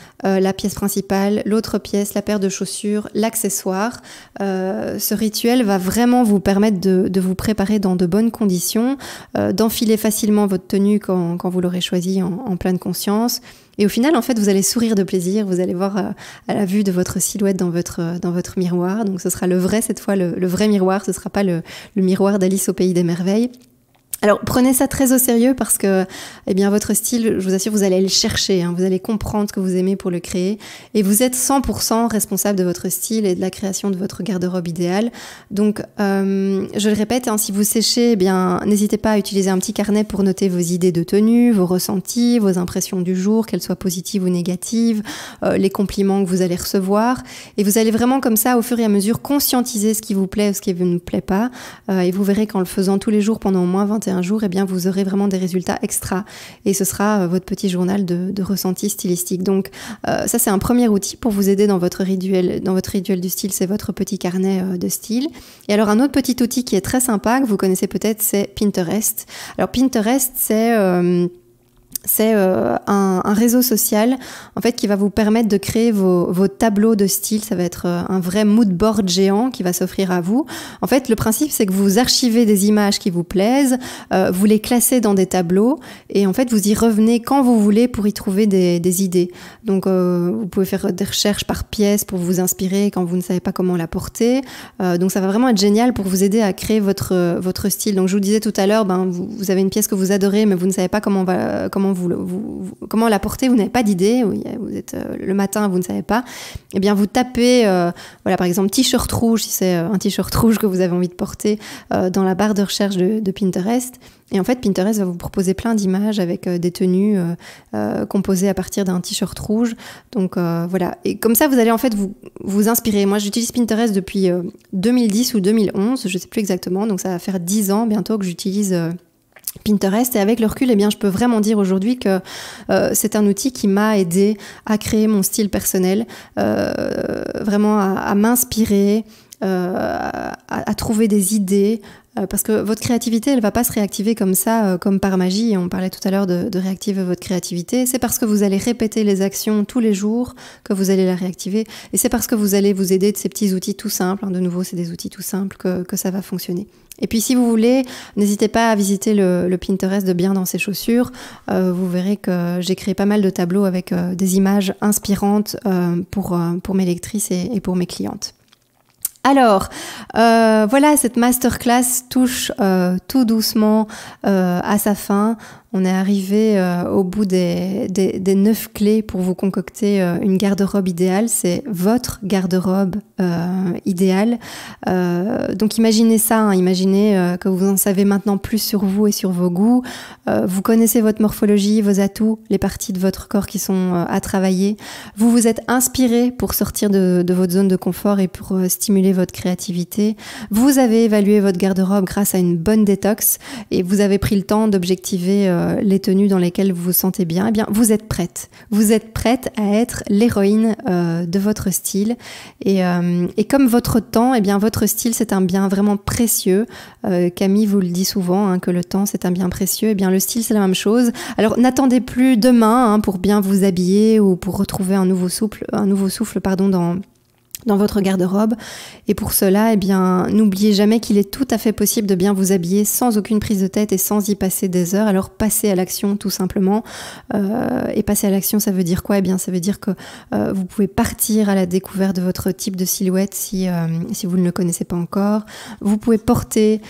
principale, l'autre pièce, la paire de chaussures, l'accessoire. Ce rituel va vraiment vous permettre de vous préparer dans de bonnes conditions, d'enfiler facilement votre tenue quand vous l'aurez choisie en pleine conscience. Et au final, en fait, vous allez sourire de plaisir, vous allez voir à la vue de votre silhouette dans votre miroir. Donc ce sera le vrai, cette fois, le vrai miroir, ce ne sera pas le miroir d'Alice au Pays des Merveilles. Alors prenez ça très au sérieux parce que votre style, je vous assure, vous allez le chercher, vous allez comprendre ce que vous aimez pour le créer et vous êtes 100% responsable de votre style et de la création de votre garde-robe idéale. Donc je le répète, si vous séchez, n'hésitez pas à utiliser un petit carnet pour noter vos idées de tenue, vos ressentis, vos impressions du jour, qu'elles soient positives ou négatives, les compliments que vous allez recevoir et vous allez vraiment comme ça au fur et à mesure conscientiser ce qui vous plaît ou ce qui ne vous plaît pas et vous verrez qu'en le faisant tous les jours pendant au moins 21 jours, vous aurez vraiment des résultats extra et ce sera votre petit journal de ressenti stylistique. Donc ça, c'est un premier outil pour vous aider dans votre rituel du style, c'est votre petit carnet de style. Et alors un autre petit outil qui est très sympa, que vous connaissez peut-être, c'est Pinterest. Alors Pinterest, c'est un réseau social en fait qui va vous permettre de créer vos tableaux de style. Ça va être un vrai mood board géant qui va s'offrir à vous. En fait, le principe, c'est que vous archivez des images qui vous plaisent, vous les classez dans des tableaux et en fait, vous y revenez quand vous voulez pour y trouver des idées. Donc, vous pouvez faire des recherches par pièce pour vous inspirer quand vous ne savez pas comment la porter. Donc, ça va vraiment être génial pour vous aider à créer votre style. Donc, je vous disais tout à l'heure, vous avez une pièce que vous adorez, mais vous ne savez pas comment la porter, vous n'avez pas d'idée, vous êtes le matin, vous ne savez pas, eh bien vous tapez, par exemple t-shirt rouge, si c'est un t-shirt rouge que vous avez envie de porter, dans la barre de recherche de Pinterest. Et en fait, Pinterest va vous proposer plein d'images avec des tenues composées à partir d'un t-shirt rouge. Donc voilà. Et comme ça, vous allez en fait vous inspirer. Moi, j'utilise Pinterest depuis 2010 ou 2011, je ne sais plus exactement. Donc ça va faire 10 ans bientôt que j'utilise Pinterest et avec le recul, je peux vraiment dire aujourd'hui que c'est un outil qui m'a aidé à créer mon style personnel, vraiment à m'inspirer, à trouver des idées, parce que votre créativité, elle ne va pas se réactiver comme ça, comme par magie. On parlait tout à l'heure de réactiver votre créativité. C'est parce que vous allez répéter les actions tous les jours que vous allez la réactiver. Et c'est parce que vous allez vous aider de ces petits outils tout simples. De nouveau, c'est des outils tout simples que ça va fonctionner. Et puis si vous voulez, n'hésitez pas à visiter le Pinterest de Bien dans ses chaussures. Vous verrez que j'ai créé pas mal de tableaux avec des images inspirantes pour mes lectrices et pour mes clientes. Alors, voilà, cette masterclass touche tout doucement à sa fin. On est arrivé au bout des 9 clés pour vous concocter une garde-robe idéale. C'est votre garde-robe idéale. Donc imaginez ça, imaginez que vous en savez maintenant plus sur vous et sur vos goûts. Vous connaissez votre morphologie, vos atouts, les parties de votre corps qui sont à travailler. Vous vous êtes inspiré pour sortir de votre zone de confort et pour stimuler votre créativité. Vous avez évalué votre garde-robe grâce à une bonne détox et vous avez pris le temps d'objectiver les tenues dans lesquelles vous vous sentez bien. Eh bien, vous êtes prête. Vous êtes prête à être l'héroïne de votre style. Et comme votre temps, eh bien, votre style, c'est un bien vraiment précieux. Camille vous le dit souvent, que le temps, c'est un bien précieux. Eh bien, le style, c'est la même chose. Alors, n'attendez plus demain pour bien vous habiller ou pour retrouver un nouveau souffle dans votre garde-robe. Et pour cela, eh bien, n'oubliez jamais qu'il est tout à fait possible de bien vous habiller sans aucune prise de tête et sans y passer des heures. Alors passez à l'action tout simplement. Et passer à l'action, ça veut dire quoi? Eh bien, ça veut dire que vous pouvez partir à la découverte de votre type de silhouette si vous ne le connaissez pas encore. Vous pouvez porter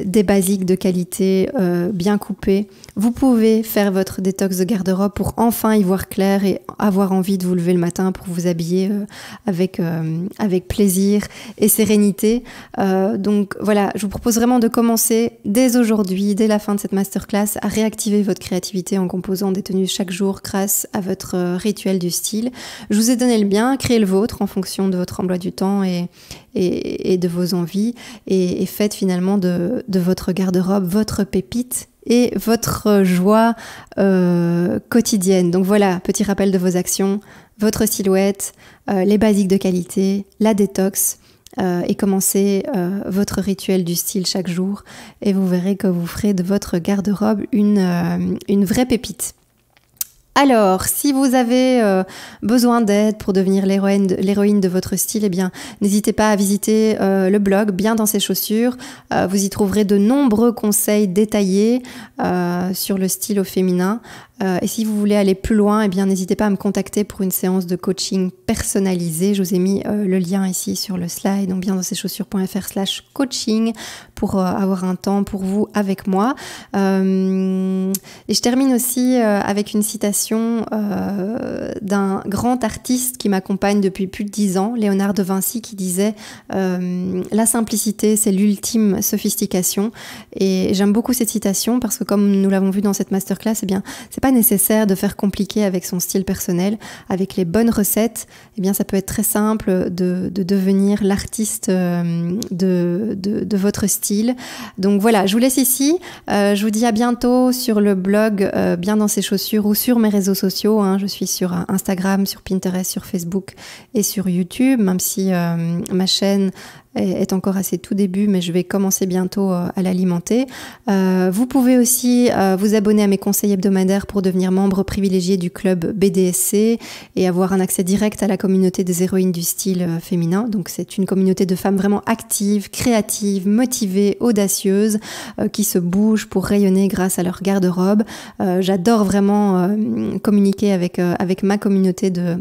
des basiques de qualité bien coupés. Vous pouvez faire votre détox de garde-robe pour enfin y voir clair et avoir envie de vous lever le matin pour vous habiller avec plaisir et sérénité. Donc voilà, je vous propose vraiment de commencer dès aujourd'hui, dès la fin de cette masterclass, à réactiver votre créativité en composant des tenues chaque jour grâce à votre rituel du style. Je vous ai donné le mien, créez le vôtre en fonction de votre emploi du temps et de vos envies et faites finalement de votre garde-robe votre pépite et votre joie quotidienne. Donc voilà, petit rappel de vos actions, votre silhouette, les basiques de qualité, la détox et commencez votre rituel du style chaque jour et vous verrez que vous ferez de votre garde-robe une vraie pépite. Alors, si vous avez besoin d'aide pour devenir l'héroïne de votre style, eh bien, n'hésitez pas à visiter le blog Bien dans ses chaussures. Vous y trouverez de nombreux conseils détaillés sur le style au féminin. Et si vous voulez aller plus loin, eh bien, n'hésitez pas à me contacter pour une séance de coaching personnalisée. Je vous ai mis le lien ici sur le slide, donc biendansceschaussures.fr/coaching pour avoir un temps pour vous avec moi. Et je termine aussi avec une citation d'un grand artiste qui m'accompagne depuis plus de 10 ans, Léonard de Vinci, qui disait la simplicité, c'est l'ultime sophistication. Et j'aime beaucoup cette citation parce que comme nous l'avons vu dans cette masterclass, eh bien, c'est pas nécessaire de faire compliqué avec son style personnel. Avec les bonnes recettes, eh bien, ça peut être très simple de devenir l'artiste de votre style. Donc voilà, je vous laisse ici. Je vous dis à bientôt sur le blog Bien dans ses chaussures ou sur mes réseaux sociaux. Je suis sur Instagram, sur Pinterest, sur Facebook et sur YouTube, même si ma chaîne est encore à ses tout débuts, mais je vais commencer bientôt à l'alimenter. Vous pouvez aussi vous abonner à mes conseils hebdomadaires pour devenir membre privilégié du club BDSC et avoir un accès direct à la communauté des héroïnes du style féminin. Donc c'est une communauté de femmes vraiment actives, créatives, motivées, audacieuses, qui se bougent pour rayonner grâce à leur garde-robe. J'adore vraiment communiquer avec ma communauté de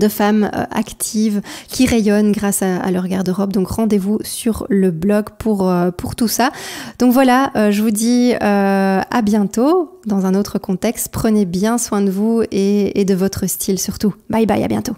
femmes actives qui rayonnent grâce à leur garde-robe. Donc rendez-vous sur le blog pour tout ça. Donc voilà, je vous dis à bientôt dans un autre contexte. Prenez bien soin de vous et de votre style surtout. Bye bye, à bientôt.